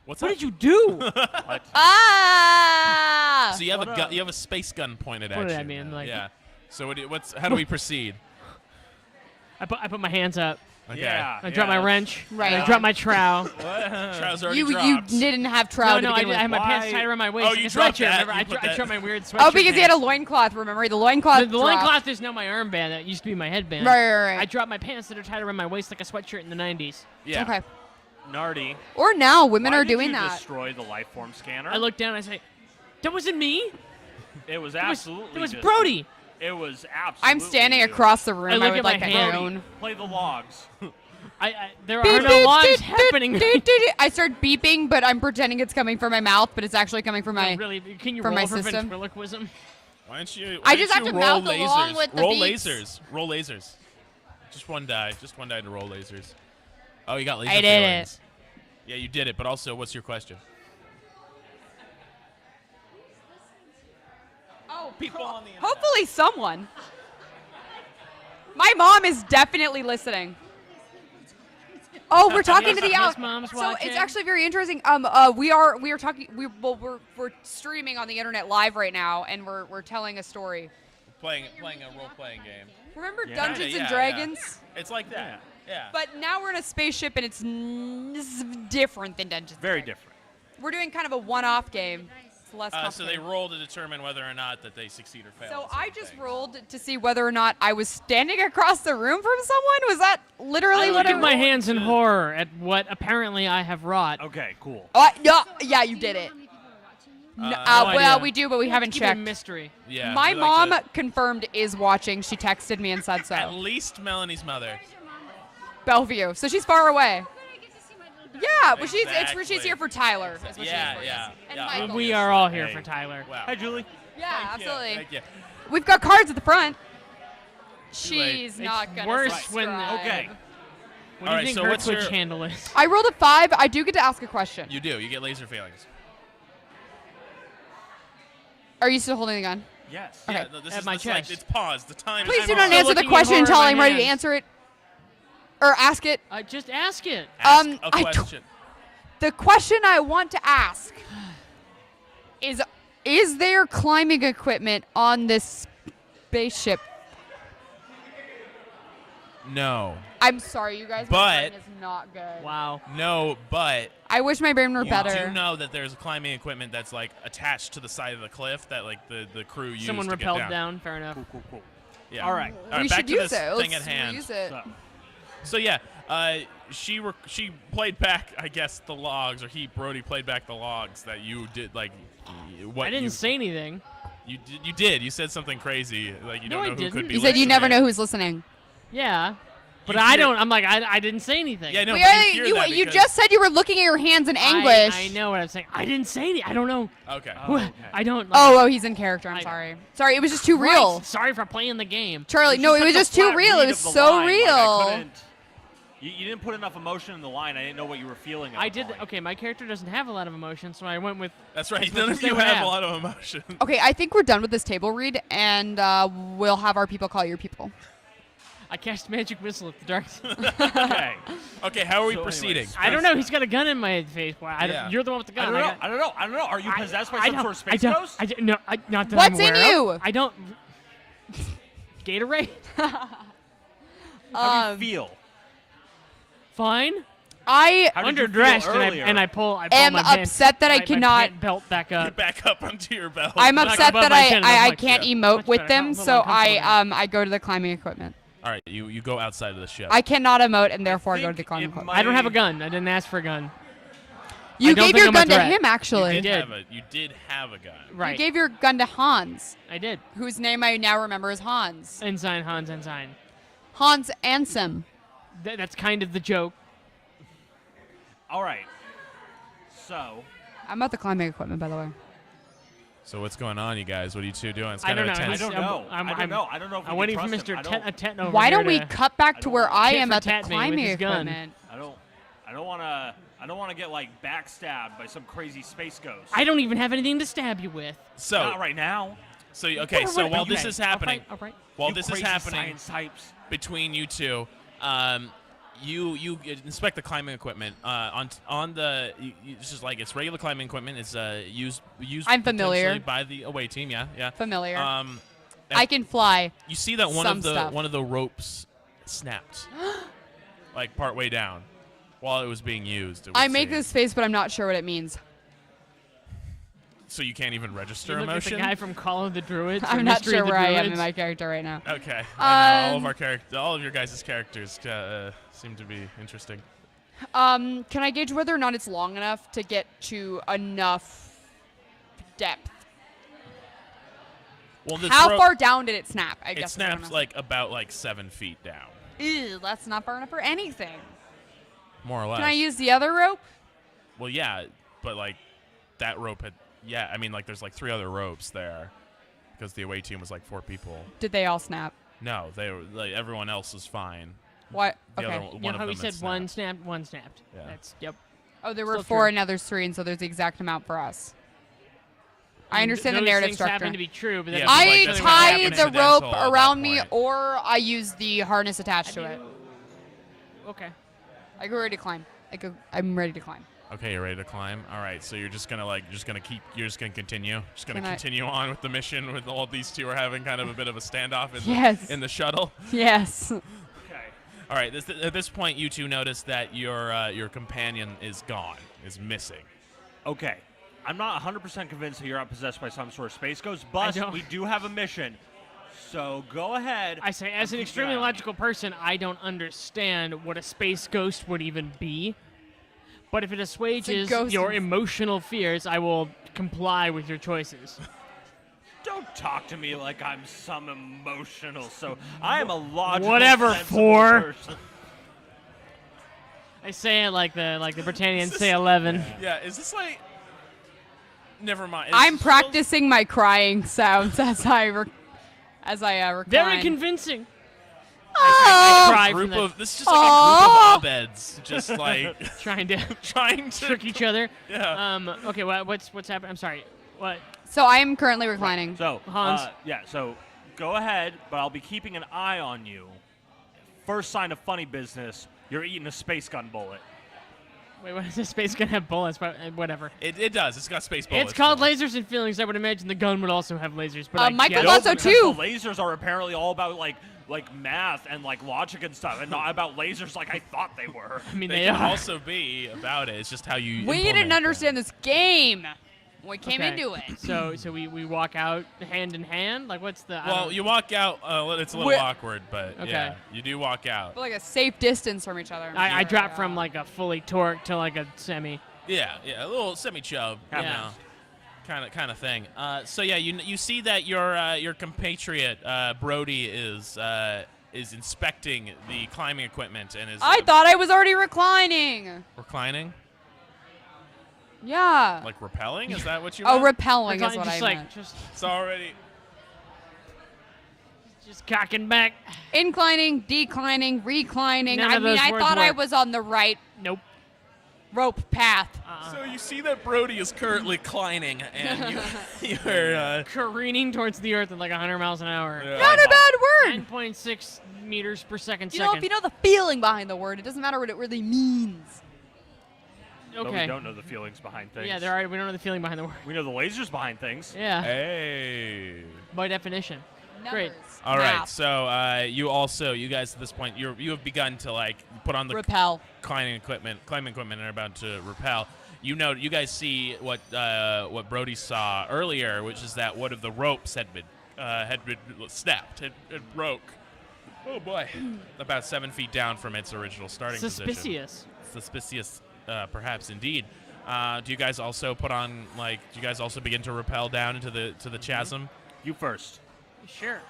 What's what that? did you do? What? Ah! So you have What a up? gun. You have a space gun pointed at Pointed you. at me and, like- yeah. So how do we proceed? I put my hands up. Okay. Yeah. I drop my yeah. wrench. Right I on. drop my trowel. Trousers already You dropped. didn't have No, trout no, to I, begin I had with. my pants Why- tied around my waist. Oh, like you a dropped sweatshirt. that. Remember, You I, put I that- dropped my weird sweatshirt. Oh, because he had a pants. loincloth, remember? The loincloth The dropped. loincloth is now my armband. That used to be my headband. Right. I dropped my pants that are tied around my waist like a sweatshirt in the 90s. Yeah. Okay. Nardi. Or now, women Why are did doing you that. destroy the life form scanner? I look down and I say, that wasn't me. It was It was, absolutely. it was just- Brody. It was absolutely. I'm standing you. across the room. I I, look would at my like to hand. own. Play the logs. There are no logs happening. I start beeping, but I'm pretending it's coming from my mouth, but it's actually coming from my. Really, can you from roll my for system. ventriloquism? Why don't you? I why just don't have you to roll mouth lasers? along with the roll beats. lasers. Roll lasers. Just one die. Just one die to roll lasers. Oh, you got laser I did feelings. Yeah, you did it. But also, what's your question? Oh, People on the internet. hopefully someone. My mom is definitely listening. Oh, we're talking to the Yes, out. Mom's So watching. it's actually very interesting. We are talking. We're streaming on the internet live right now, and we're telling a story. Playing a role-playing game. Remember Yeah. Dungeons Kinda, and yeah, Dragons? It's like that. Yeah. But now we're in a spaceship, and it's different than Dungeons. and Very Dragons. different. We're doing kind of a one-off game. It's less So complicated. they roll to determine whether or not that they succeed or fail. So on I certain just things. rolled to see whether or not I was standing across the room from someone. Was that literally I what look I at my rolled? hands in horror at what apparently I have wrought. Okay, cool. No, yeah, you did it. No well, idea. we do, but we haven't Keep it a checked. mystery. Yeah. My we like mom to- confirmed is watching. She texted me and said At so. least Melanie's mother. Bellevue, so she's far away. Yeah, but she's Exactly. here for Tyler. is what she's Yeah, here for. yeah, And yeah. Michael. We are all here Hey. for Tyler. Wow. Hi, Julie. Yeah, absolutely. Thank you. We've got cards at the front. late. She's not gonna worse subscribe. when Okay. What do All you right, think so her what's Twitch your- handle is? I rolled a 5. I do get to ask a question. You do. You get laser failings. Are you still holding the gun? Yes. Okay. Yeah, no, this At is my this like, chest. it's paused. The time. Please is do I'm not paused. still answer the looking at question horror until in I'm my ready to hands. answer it. Or ask it. Just ask it. Ask Um, a question. The question I want to ask is there climbing equipment on this spaceship? No. I'm sorry, you guys. But- My brain is not good. Wow. No, but I wish my brain were you better. do know that there's climbing equipment that's like attached to the side of the cliff that like the crew used Someone to get repelled down. down. Fair enough. Cool, cool, cool. Yeah. All right. All right. We back should to use this it. thing Let's at hand. use it. So, Yeah, she played back, I guess, the logs, or Brody played back the logs that you did, like, what I didn't you, say anything. you did. You said something crazy, like you No, don't I know who didn't. could be. You said you never listening. know who's listening. Yeah. But You I hear- don't. I'm like, I didn't say anything. Yeah, no, We but are- you hear that you because- just said you were looking at your hands in anguish. I know what I'm saying. I didn't say anything. I don't know. Okay. Oh, okay. I don't. Oh, he's in character. I'm I- sorry. Sorry, it was just too Right. real. Sorry for playing the game. Charlie, no, it was such a just too flat real. It read was of the so line, like, I real. couldn't- you didn't put enough emotion in the line. I didn't know what you were feeling. At I the did. point. Okay, my character doesn't have a lot of emotion, so I went with. That's right. That's None what of they you would have have. a lot of emotion. Okay, I think we're done with this table read, and we'll have our people call your people. I cast magic missile at the dark. Okay. Okay, how are we So proceeding? anyways. I don't know. He's got a gun in my face. Well, Yeah. You're the one with the I gun. don't know. got- I don't know. I don't know. Are you possessed by I some don't- sort of space I don't, ghost? I don't, no, not that What's I'm in aware you? Of. I don't. Gatorade. How do you feel? Fine. I How did you feel Underdressed, earlier? and I pull. am my pants- upset that I my cannot- pant belt back Get up. back up onto your belt. I'm Back upset above that my chin, I I'm like, can't yeah. emote Much with better. them, I'm a little so uncomfortable I go to the climbing equipment. All right, you go outside of the ship. I cannot emote, and therefore I go to the think climbing it equipment. might- I don't have a gun. I didn't ask for a gun. You I don't gave think your I'm a gun to threat. him, actually. you did. You did have a gun. Right. You gave your gun to Hans, I did. whose name I now remember is Hans. Ensign Hans Ensign. Hans Ansem. That's kind of the joke. All right. So. I'm at the climbing equipment, by the way. So what's going on, you guys? What are you two doing? It's I kind don't of know. I intense. don't know. I don't know. I don't know if we I'm can waiting for trust him. Mr. I don't- Tet over Why don't here we to cut back to where I tit am for at the tat me with climbing his gun. equipment? I don't want to get like backstabbed by some crazy space ghost. I don't even have anything to stab you with. So, Not right now. so okay. So while this Okay, is happening, All right. while You this is crazy happening science types. between you two, you inspect the climbing equipment. On the, it's just like it's regular climbing equipment. It's used I'm familiar. potentially by the away team. Yeah. Familiar. And I can fly. You see that one some of the stuff. one of the ropes snapped, like partway down, while it was being used. It I would make seem. this face, but I'm not sure what it means. So you can't even register You look at the emotion. guy from Call of the Druids. or I'm not Mystery sure of the where I am in Druids. my character right now. Okay. I know. All of our all of your guys' characters seem to be interesting. Can I gauge whether or not it's long enough to get to enough depth? Well, this How rope- far down did it snap? I It guess. is what I'm snaps asking. like about like 7 feet down, Ew, that's not far enough for anything. more or less. Can I use the other rope? Well, yeah, but like that rope had. Yeah, I mean, like there's like 3 other ropes there, because the away team was like 4 people. Did they all snap? No, they were like everyone else is fine. What? The Okay. other one You know of how them he had said one snapped. snapped, one snapped. Yeah. That's yep. Oh, there were Still 4 true. and now there's 3, and so there's the exact amount for us. I mean, understand the those narrative things structure. happen to be true, but Yeah, that but, doesn't like, I that's really what tie happens the incidental rope at that around me, point. or I use the harness attached to it. Okay. I go ready to climb. I'm ready to climb. Okay, you're ready to climb. All right, so you're just gonna continue, Can I- continue on with the mission. With all these two are having kind of a bit of a standoff in, Yes. in the shuttle. Yes. Okay. All right, at this point, you two notice that your companion is gone, is missing. Okay. I'm not 100% convinced that you're not possessed by some sort of space ghost, I but don't- we do have a mission. So go ahead. I say, as an and keep extremely an eye on logical person, I don't understand what a space ghost would even be. But if it assuages ghost your of- emotional fears, I will comply with your choices. Don't talk to me like I'm some emotional. So I am a logical, Whatever, sensible four. person. I say it like the Britannians say 11. Yeah, is this like? Never mind. I'm practicing my crying sounds as I recline. Very convincing. Oh, Cry from Group the, of this is just like a group of abeds, just like trying to trying to trick each other. Yeah. Okay. What's happening? I'm sorry. What? so I am currently reclining. So, Hans? yeah, so go ahead, but I'll be keeping an eye on you. First sign of funny business, you're eating a space gun bullet. Wait, what is this space gonna have bullets? But whatever. It does. It's got space bullets. It's called so- Lasers and Feelings. I would imagine the gun would also have lasers. But I Michael guess- thought so because too. The lasers are apparently all about like math and like logic and stuff, and not about lasers like I thought they were. I mean, They they can are. also be about it. It's just how you. We implement didn't them. understand this game. We came Okay. into it. So we walk out hand in hand. Like what's the? I Well, don't- you walk out. It's a little We're- awkward, but Okay. yeah, you do walk out. But like a safe distance from each other. I drop from like a fully torque to like a semi. Yeah, a little semi-chub, you Yeah. know, kind of thing. So yeah, you see that your compatriot Brody is inspecting the climbing equipment and is I thought I was already reclining. reclining, Yeah. like rappelling. Is that what you? Oh, meant? repelling is Just what I like meant. It's already. just cocking back. Inclining, declining, reclining. None I of mean, those I words thought I work. was on the right Nope. rope path. So you see that Brody is currently climbing, and you're Careening towards the earth at like 100 miles an hour. Not a bad word. 9.6 meters per second. You know, if you know the feeling behind the word, it doesn't matter what it really means. But we Okay. don't know the feelings behind things. Yeah, we don't know the feeling behind the word. We know the lasers behind things. Yeah. hey. By definition. Great. Numbers, All right, math, so you guys at this point you have begun to like put on the repel. climbing equipment and are about to rappel. You guys see what Brody saw earlier, which is that one of the ropes had been snapped, it broke. Oh boy, about 7 feet down from its original starting position. Suspicious. Suspicious, perhaps indeed. Do you guys also put on do you guys also begin to rappel down into the chasm? You first. Sure.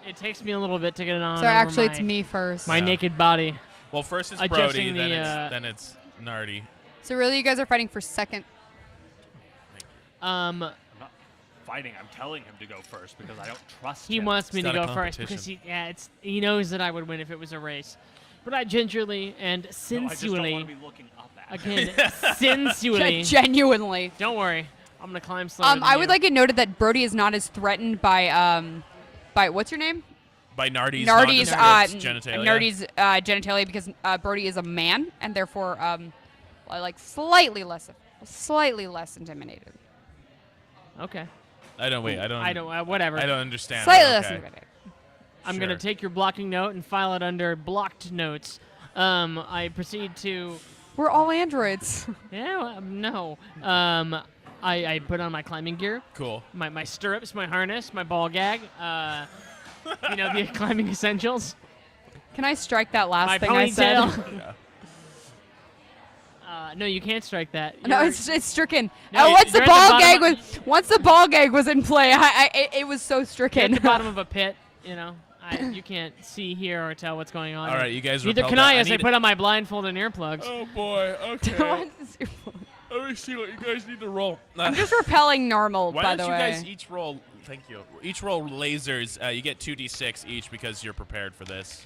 It takes me a little bit to get it on. So over actually, it's my- me first. My Yeah. naked body. Well, first it's Adjusting Brody, the, then it's Nardi. So really, you guys are fighting for second. Um, I'm not fighting. I'm telling him to go first because I don't trust he him. wants me It's to not a go first because competition. he knows that I would win if it was a race. But I gingerly and No, I just don't sensually, want to be looking up at him. again, sensually. Genuinely. Don't worry, I'm gonna climb slower. than I would you. like it noted that Brody is not as threatened by what's your name? By Nardi's Nardi's genitalia. Nardi's genitalia, because Brody is a man and therefore like slightly less intimidated. Okay. I don't wait. I don't. Whatever. I don't understand. Slightly but less okay. intimidated. I'm gonna Sure. take your blocking note and file it under blocked notes. I proceed to. We're all androids. Yeah. No. I put on my climbing gear, Cool. my stirrups, my harness, my ball gag. The climbing essentials. Can I strike that last My thing I said? ponytail. Yeah. No, you can't strike that. No, You're- it's stricken. No, Once the you're at the ball bottom gag of- once the ball gag was in play, it was so you're at stricken. the bottom of a pit. You can't see, hear, or tell what's going on. All right, you guys. Neither repel can that. I, as I need put on my blindfold and earplugs. Oh boy. Okay. Don't- Let me see what you guys need to roll. I'm just repelling normal, Why by don't the you way. guys each roll? Thank you. Each roll lasers. You get 2d6 each because you're prepared for this.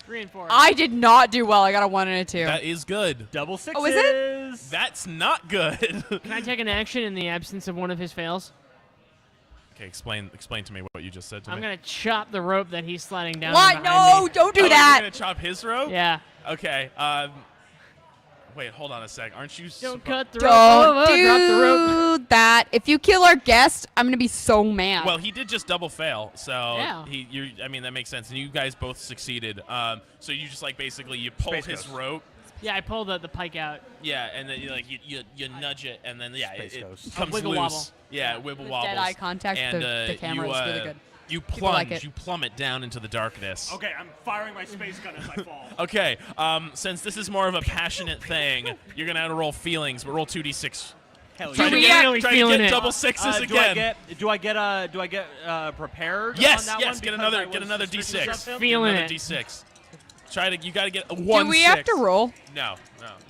3 and 4. I did not do well. I got a 1 and a 2. That is good. Double sixes. Oh, is it? That's not good. Can I take an action in the absence of one of his fails? Okay, explain to me what you just said to I'm me. gonna chop the rope that he's sliding down. What? behind No, me. don't do You're that. gonna chop his rope? Yeah. Okay. Wait, hold on a sec. Aren't you? Don't suppo- cut the rope. Don't Drop the rope. do that. If you kill our guest, I'm gonna be so mad. Well, he did just double fail, so Yeah. I mean, that makes sense. And you guys both succeeded. So you just basically you pull Space his Ghost. rope. Yeah, I pulled the pike out. Yeah, and then you nudge it, and then Space it Ghost. comes Wiggle loose. wobble. Yeah, wibble With wobbles. dead eye contact, and, the camera you, is really good. You People plunge. like it. You plummet down into the darkness. Okay, I'm firing my space gun as I fall. Okay. Since this is more of a passionate thing, you're gonna have to roll feelings, but roll 2d6. Hell Try to we get have- really Try to feeling get it. double sixes do again. I get prepared? Yes, on that yes. one get because another I get was another suspicious d6. of him? Feeling another it. d6. You gotta get a 1. do we have to roll? No.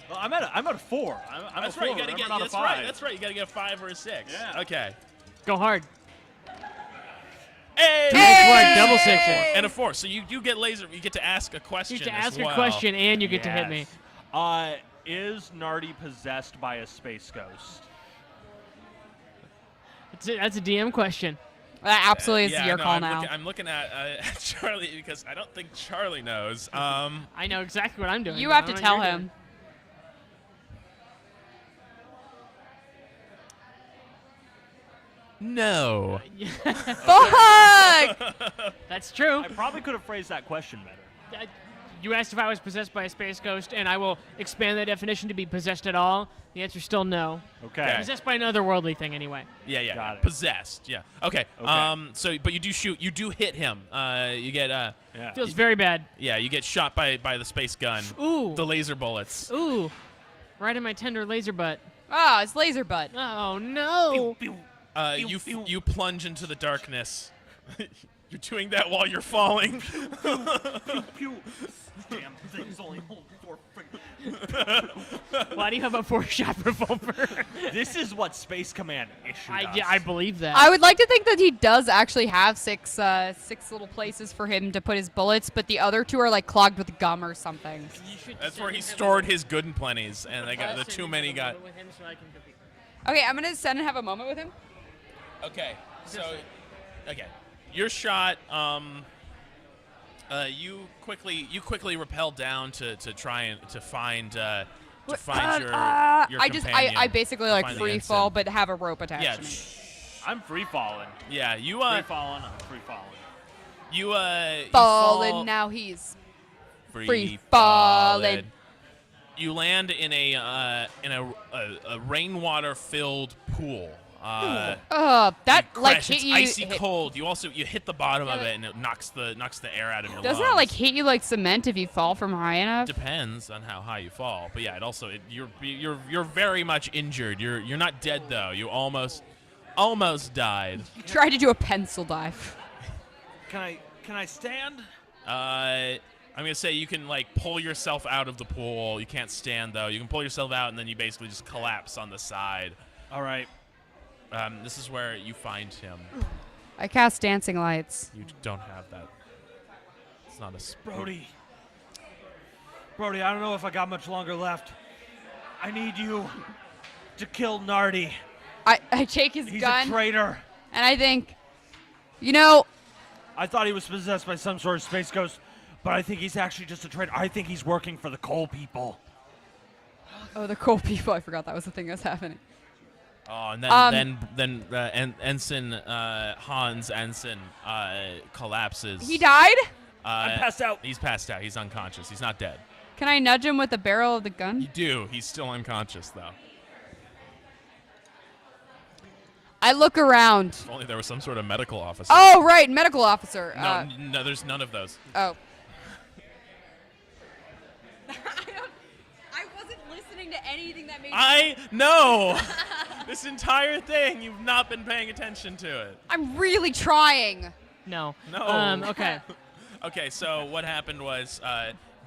Well, I'm at a 4. I'm That's a 4. right. You gotta get. not That's a 5. right. That's right. You gotta get a 5 or a 6. Yeah. Okay. Go hard. Hey! Hey! Double sixes. And a 4. So you get laser. You get to ask a question. You get to as ask a well. question and you get to hit me. Yes. Is Nardi possessed by a space ghost? That's a DM question. That absolutely is Yeah, your no, call I'm now. I'm looking at Charlie because I don't think Charlie knows. I know exactly what I'm doing. You but have I to don't know tell what you're him. No. doing. Fuck! That's true. I probably could have phrased that question better. You asked if I was possessed by a space ghost, and I will expand that definition to be possessed at all. The answer is still no. Okay. Possessed by an otherworldly thing, anyway. Yeah. Got it. Possessed. Yeah. Okay. Okay. So, but you do shoot. You do hit him. You get. Yeah. Feels very bad. Yeah. You get shot by the space gun. Ooh. The laser bullets. Ooh. Right in my tender laser butt. Oh, it's laser butt. Oh, no. You plunge into the darkness. You're doing that while you're falling. Pew. Damn thing's only holding 4 fingers. Why do you have a 4-shot revolver? This is what Space Command issued us. I believe that. I would like to think that he does actually have six little places for him to put his bullets, but the other 2 are clogged with gum or something. That's where he stored his good and plenties, and they got the too many got. Okay, I'm gonna send and have a moment with him. Okay. So, okay, your shot. You quickly rappel down to try and to find your I companion. basically to like find the free fall, ensign. but have a rope attached Yeah. to me. I'm free falling. Yeah. You Free falling. I'm free falling. you Fallen, fall now he's free falling. You land in a rainwater filled pool. that like Crash. hit It's you. icy cold. You hit the bottom of it, and it knocks the air out of your Doesn't lungs. it like hit you like cement if you fall from high enough? Depends on how high you fall, but yeah, you're very much injured. You're not dead though. You almost died. Try to do a pencil dive. Can I stand? I'm gonna say you can like pull yourself out of the pool. You can't stand though. You can pull yourself out and then you basically just collapse on the side. All right. This is where you find him. I cast dancing lights. You don't have that. It's not a Brody. Brody, I don't know if I got much longer left. I need you to kill Nardi. I take his He's gun a traitor. and I think, you know, I thought he was possessed by some sort of space ghost, but I think he's actually just a traitor. I think he's working for the coal people. oh, the coal people. I forgot that was the thing that was happening. Oh, and then Ensign Hans Ensign collapses. He died? I'm passed out. He's passed out. He's unconscious. He's not dead. Can I nudge him with the barrel of the You gun? do. He's still unconscious though. I look around. If only there was some sort of medical officer. Oh, right, medical officer. No, there's none of those. Oh. I wasn't listening to anything that made I know. This entire thing, you've not been paying attention to it. I'm really trying. No. No. Okay. Okay, so what happened was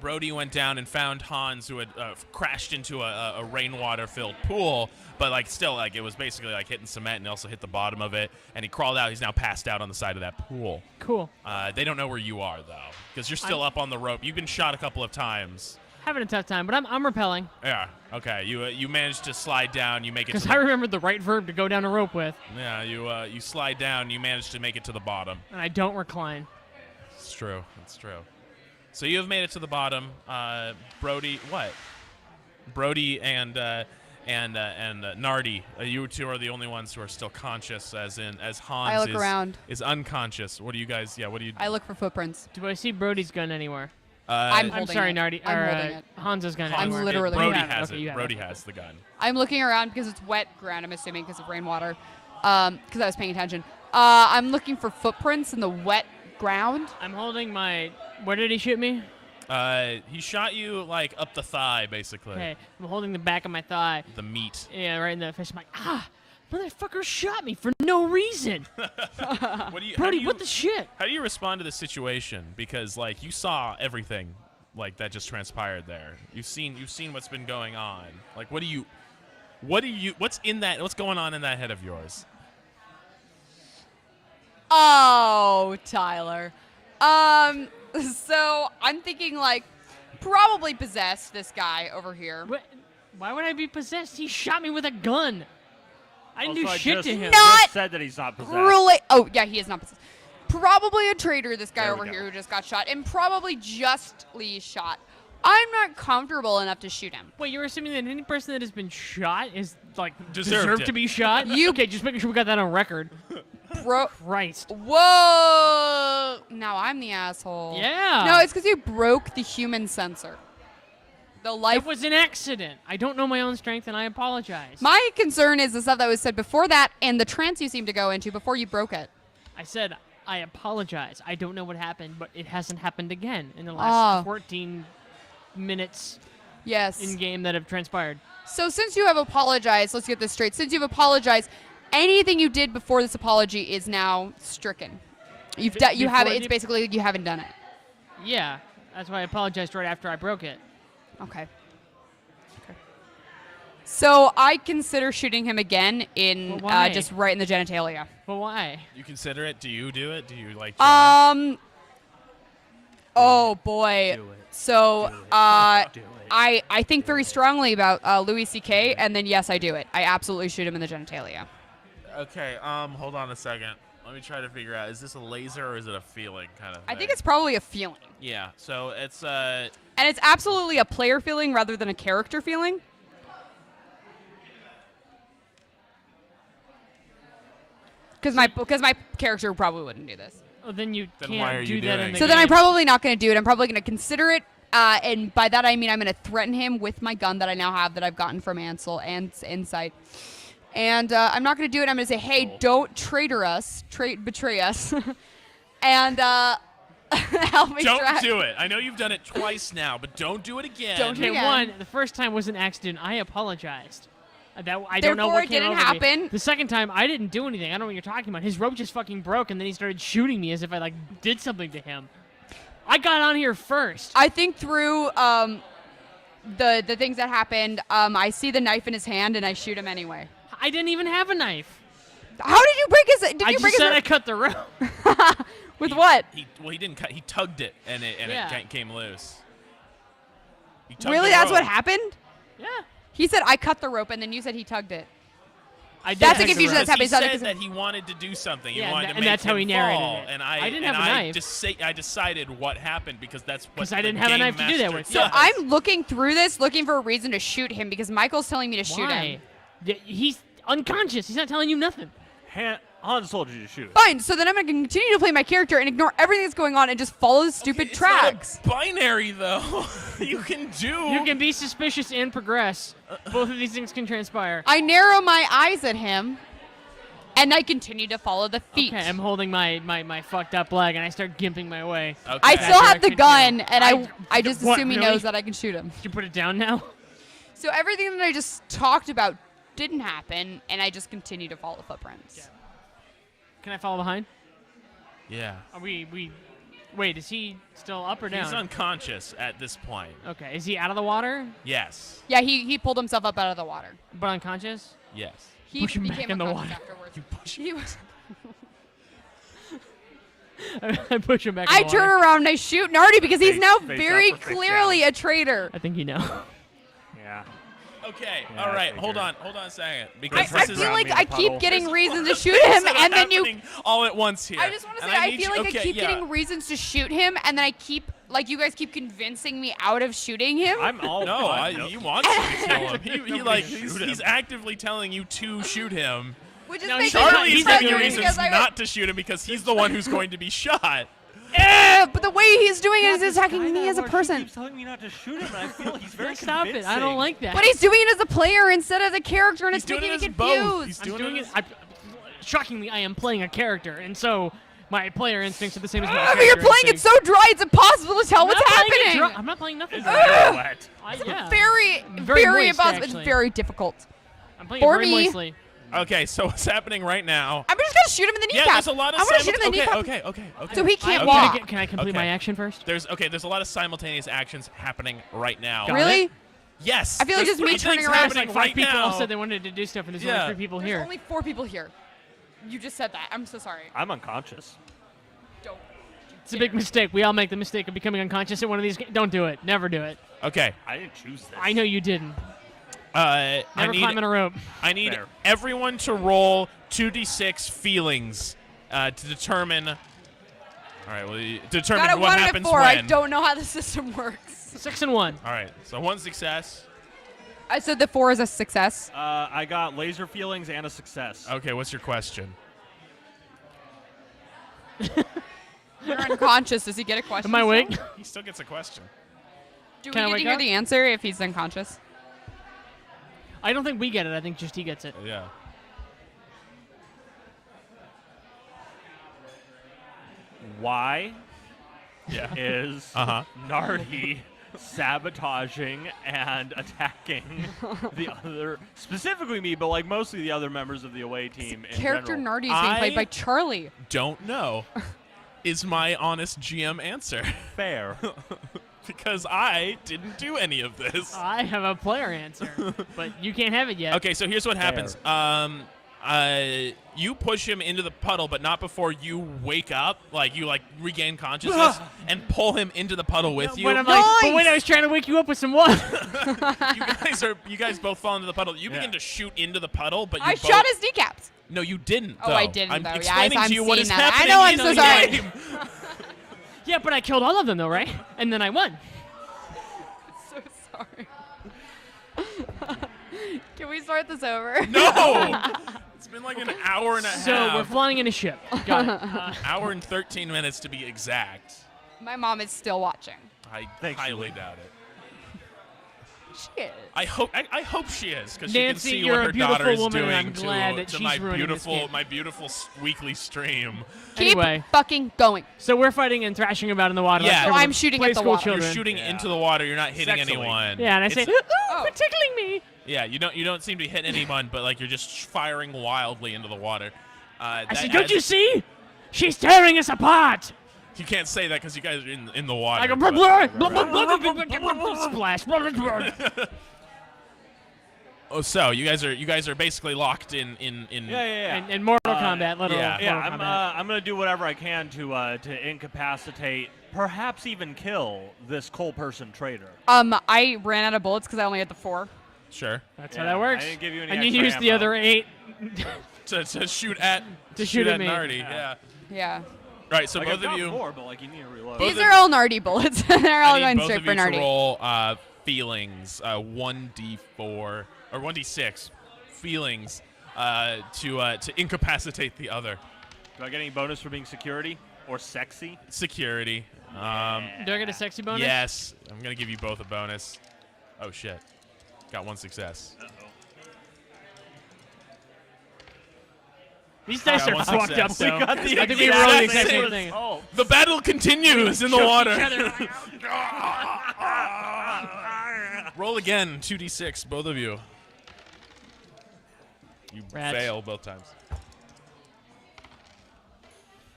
Brody went down and found Hans, who had crashed into a rainwater-filled pool, but like still, like it was basically like hitting cement, and he also hit the bottom of it. And he crawled out. He's now passed out on the side of that pool. Cool. They don't know where you are though, because you're still up on the rope. You've been shot a couple of times. Having a tough time, but I'm repelling Yeah. Okay. You managed to slide down. You make it. because To I the, remembered the right verb to go down a rope with, yeah. You slide down. You managed to make it to the bottom. and I don't recline. It's true. It's true. So you have made it to the bottom. Brody, what? Brody and Nardi, you two are the only ones who are still conscious. As Hans I look around. is unconscious. What do you guys? Yeah. What do you? I look for footprints. Do I see Brody's gun anywhere? I'm I'm holding sorry, it. Nardi. I'm or, holding it. Hans's gun I'm anywhere. literally- Brody You have it. has Okay, it. you have Brody it. has the gun. I'm looking around because it's wet ground, I'm assuming, because of rainwater. Because I was paying attention. I'm looking for footprints in the wet ground. I'm holding my. Where did he shoot me? He shot you like up the thigh, basically. Okay, I'm holding the back of my thigh. The meat. Yeah, right in the fish. I'm like, motherfucker shot me for no reason. What do you? Brody, what the shit? How do you respond to the situation? Because like you saw everything, like that just transpired there. You've seen what's been going on. Like what's in that? What's going on in that head of yours? Oh, Tyler. So I'm thinking like probably possessed, this guy over here. Why would I be possessed? He shot me with a gun. I didn't do Also, I shit just- to him. Not- just said that he's not possessed. Really? Oh, yeah, he is not possessed. Probably a traitor, this guy There we over go. here who just got shot, and probably justly shot. I'm not comfortable enough to shoot him. Wait, you're assuming that any person that has been shot is like Deserved deserved it. to be shot? Okay, just making sure we got that on record. Bro. Christ. Whoa! Now I'm the asshole. Yeah. No, it's because you broke the human sensor. The life. It was an accident. I don't know my own strength, and I apologize. My concern is the stuff that was said before that and the trance you seem to go into before you broke it. I said I apologize. I don't know what happened, but it hasn't happened again in the last 14 minutes Yes. in game that have transpired. So since you have apologized, let's get this straight. Since you've apologized, anything you did before this apology is now stricken. You have before it's basically you haven't done it. Yeah, that's why I apologized right after I broke it. Okay. So I consider shooting him again in Well, why? just right in the genitalia. But why? You consider it? Do you do it? Do you like? try? Oh boy. Do it. So Do it. Do it. I think very strongly about Louis C.K. and then yes, I do it. I absolutely shoot him in the genitalia. Okay. Hold on a second. Let me try to figure out. Is this a laser or is it a feeling kind of? I think thing? it's probably a feeling. Yeah. So it's And it's absolutely a player feeling rather than a character feeling. Because my character probably wouldn't do this. Oh, then you Then can't why are do you that doing in the it? So then I'm game. probably not going to do it. I'm probably going to consider it. And by that I mean I'm going to threaten him with my gun that I now have that I've gotten from Ansel and Insight. And I'm not going to do it. I'm going to say, hey, don't betray us. And help me Don't track. do it. I know you've done it twice now, but don't do it again. Don't do Okay, again. one, the first time was an accident. I apologized. I don't know Therefore, what it came didn't over happen. me. The second time, I didn't do anything. I don't know what you're talking about. His rope just fucking broke, and then he started shooting me as if I like did something to him. I got on here first. I think through the things that happened, I see the knife in his hand and I shoot him anyway. I didn't even have a knife. How did you break his? Did I you just break his? said I cut the rope. With what? He didn't cut. He tugged it, and Yeah. it came loose. He tugged Really? the That's what rope. happened? Yeah. He said I cut the rope, and then you said he tugged it. I did That's cut a the confusion rope. that's happening. He It's not a said confusion. that he wanted to do something. He Yeah, wanted to and make that's how him he narrated fall. it. And I didn't have a knife. I decided what happened because that's what. 'Cause I the didn't have a game knife to do that master with. So does. I'm looking through this, looking for a reason to shoot him because Michael's telling me to shoot Why? him. He's unconscious. He's not telling you nothing. Han told you to shoot. Fine. So then I'm gonna continue to play my character and ignore everything that's going on and just follow the stupid It's not tracks. binary though. You can do. You can be suspicious and progress. Both of these things can transpire. I narrow my eyes at him, and I continue to follow the feet. Okay, I'm holding my fucked up leg and I start gimping my way. Okay. I still have the direction, gun, too. and I just What, assume he really? knows that I can shoot him. Did you put it down now? So everything that I just talked about didn't happen, and I just continue to follow footprints. Can I follow behind? Yeah. Are we wait, is he still up or down? He's unconscious at this point. Okay, is he out of the water Yes. Yeah, he pulled himself up out of the water. but unconscious? Yes. He Push him back became in the unconscious water. afterwards. You push. He was, I push him back in I the water. turn around and I shoot Nardi because he's Face- now face very up or face clearly down? a traitor. I think you know. Yeah. Okay. Yeah, all I right. Hold figured. on a second. I, Because I this is feel like me in I the keep puddle. getting There's reasons to things shoot him, that are and then you. happening all at once here. I just want to And say I need feel you- like I okay, keep yeah. getting reasons to shoot him, and then I keep you guys keep convincing me out of shooting him. I'm all. No, fine. he wants you to kill him. He Nobody like shoot he's, him. he's actively telling you to shoot him. Which is No, making Charlie me Charlie is he's giving you doing it reasons because I- not to shoot him because he's the one who's going to be shot. But the way he's doing it is This guy attacking me that as a works, person. He keeps telling me not to shoot him, and I feel he's very Stop it. I don't convincing. like that. But he's doing it as a player instead of the character, and He's it's doing making it me as both. confused. He's I'm doing doing it it. Shockingly, I am playing a character, and so my player instincts are the same as my But character you're playing it instincts. so dry, it's impossible to tell I'm what's not playing it happening. dry- I'm not playing nothing. It's dry. very wet. Yeah. Very, Very very moist, impossible. actually. It's very difficult. I'm playing For it very me- moistly. Okay, so what's happening right now? I'm just gonna shoot him in the Yeah, kneecap. there's a lot of I want to shoot him in the kneecap. okay. So he can't Okay. walk. Can I complete Okay. my action first? There's a lot of simultaneous actions happening right now. Got Really? it. Yes. I feel like there's just me three turning things around, It's happening like 5 right people all now. said they wanted to do stuff, and there's Yeah. only 3 people There's here. only 4 people here. You just said that. I'm so sorry. I'm unconscious. Don't. It's a big mistake. We all make the mistake of becoming unconscious at one of these. Don't do it. Never do it. Okay. I didn't choose this. I know you didn't. I Never need climb in a rope. I need Fair. everyone to roll 2d6 feelings to determine. All right, well, determine Got a what 1 and a happens 4. when. I don't know how the system works. 6 and 1. All right, so 1 success. I said the 4 is a success. I got laser feelings and a success. Okay, what's your question? You're unconscious. Does he get a question? Am I awake? still? He still gets a question. Do Can I we get to wake hear up? the answer if he's unconscious? I don't think we get it. I think just he gets it. Yeah. Why Yeah. is Uh-huh. Nardi sabotaging and attacking the other, specifically me, but like mostly the other members of the away team in Character general? Nardi is being played by Charlie. Don't know. Is my honest GM answer Fair. because I didn't do any of this. I have a player answer, but you can't have it yet. Okay, so here's what happens. You push him into the puddle, but not before you wake up. Like you regain consciousness and pull him into the puddle with you. But I'm like, but wait, I was trying to wake you up with some water. You guys both fall into the puddle. You begin to shoot into the puddle, but you I both, shot his kneecaps. No, you didn't. Oh, though. I didn't, I'm though. Yeah, explaining I'm to you what seeing is that. I happening know, I'm in so the sorry. game. Yeah, but I killed all of them though, right? And then I won. So sorry. Can we start this over? No, it's been like an hour and a So half. we're flying in a ship. Got it. Hour and 13 minutes to be exact. My mom is still watching. I Thanks, highly Julie. doubt it. She is. I hope she is because she can Nancy, see you're what a her beautiful daughter is woman, and doing I'm glad that to she's my ruining this game. beautiful weekly stream. Keep Anyway. fucking going. So we're fighting and thrashing about in the water. Yeah. like So everyone I'm shooting play at the school water. Children. You're shooting Yeah. into the water. You're not hitting Sexily. anyone. Yeah, and I say, It's- "Ooh, quit tickling me." yeah, you don't seem to be hitting anyone, but like you're just firing wildly into the water. I said, "Don't you see? She's tearing us apart." You can't say that because you guys are in the water. I go but- splash. Oh, so you guys are basically locked in. Yeah. And Mortal Kombat, literal. yeah. Yeah, Mortal I'm Kombat. I'm gonna do whatever I can to incapacitate, perhaps even kill this coal person traitor. I ran out of bullets because I only had the 4. Sure. That's Yeah, how that works. I didn't give you any and you extra use the ammo. other 8. To shoot at shoot at me. Nardi. Yeah. Yeah. Right. So Like, both I've got of you. more, but like you need to reload. Both These of- are all Nardi bullets. They're all I need going both straight of for you Nardi. to roll feelings 1d4 or 1d6 feelings to incapacitate the other. Do I get any bonus for being security or sexy? Security. Do I get a sexy bonus? Yes. I'm gonna give you both a bonus. Oh shit. Got 1 success. These dice Got are one fucked up, success. though. We got the I think we exact rolled the same exact same result. thing. The battle continues in the water. Roll again, 2d6, both of you. You Rats. fail both times.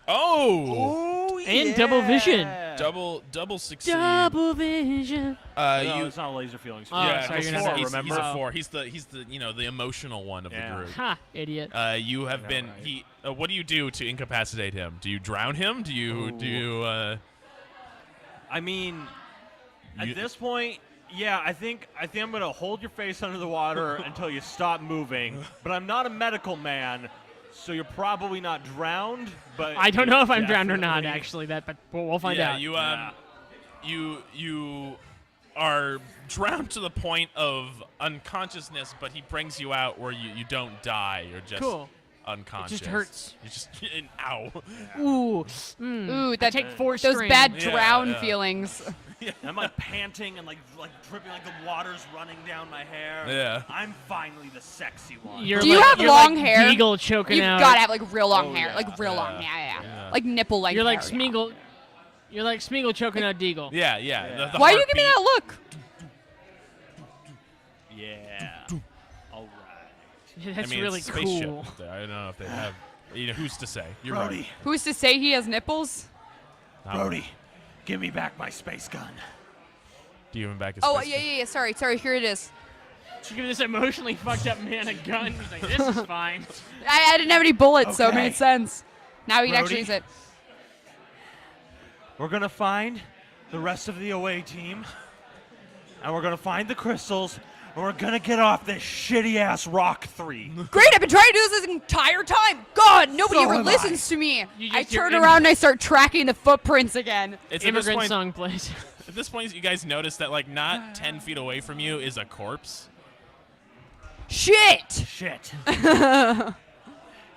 Oh! And double vision. Double succeed. Double vision. No, it's not laser feelings. Oh, yeah, sorry, he's, you're not- he's remember? a 4. He's the the emotional one of Yeah. the group. Ha, idiot. You have been right. he. What do you do to incapacitate him? Do you drown him? Do you? I mean, You- at this point, yeah, I think I'm gonna hold your face under the water until you stop moving. But I'm not a medical man, so you're probably not drowned. But I don't know if I'm drowned or not, definitely- actually. But we'll find yeah, out. you are drowned to the point of unconsciousness, but he brings you out where you don't die. You're just Cool. unconscious. hurts. You just ow. Ooh. Ooh, that take 4 those strain. bad Yeah, drown yeah. feelings. I'm like panting and like dripping, like the water's running down my hair. Yeah. I'm finally the sexy one. You're Do you like, have you're long like hair? Deagle choking You've out. got to have like real long Oh, hair, yeah. like real long, Yeah. yeah, like nipple length. You're like hair, yeah. Smeagol. You're like Smeagol choking out Deagle. Yeah. Yeah. The Why do you give me heartbeat. that look? Yeah. All right. That's I mean, really it's spaceship cool. up there. I don't know if they have. Who's to say? You're Brody, right. Who's to say he has nipples? Brody, give me back my space gun. Do you even back his Oh space yeah. Sorry. Here it is. You give this emotionally fucked up man a gun. He's like, this is fine. I didn't have any bullets, so it Okay. made sense. Now we can Brody? actually use it. We're gonna find the rest of the away team, and we're gonna find the crystals, and we're gonna get off this shitty ass Rock 3. Great, I've been trying to do this entire time. God, nobody So ever am listens to me. You I just- you're turn in- around and I start tracking the footprints again. It's at this Immigrant point. song plays. At this point, you guys notice that like not 10 feet away from you is a corpse. Shit! Shit.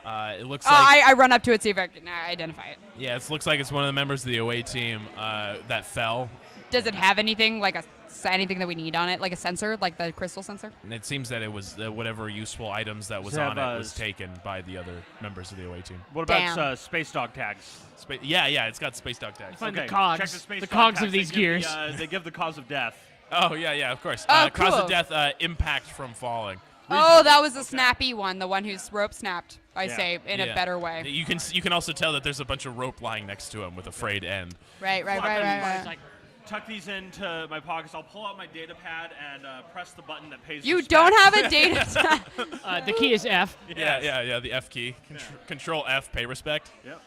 It looks like I run up to it, see if I can identify it. yeah, it looks like it's one of the members of the away team that fell. Does it have anything like anything that we need on it, like a sensor, like the crystal sensor? And it seems that it was whatever useful items that was Does it on have, it was taken by the other members of the away team. What about Damn. space dog tags? Yeah, it's got space dog tags. Find Okay, the cogs. check the space The dog cogs tags. of these They give gears. they give the cause of death. Oh yeah, of course. Oh, Cause cool. of death, impact from falling. Oh, that was the snappy one, the one whose rope snapped. I Yeah. say in Yeah. a better way. You can also tell that there's a bunch of rope lying next to him with a frayed end. Right. It's like, tuck these into my pockets. I'll pull out my data pad and press the button that pays. You respect. don't have a data. The key is F. Yes. Yeah. The F key. Control F. Pay respect. Yep.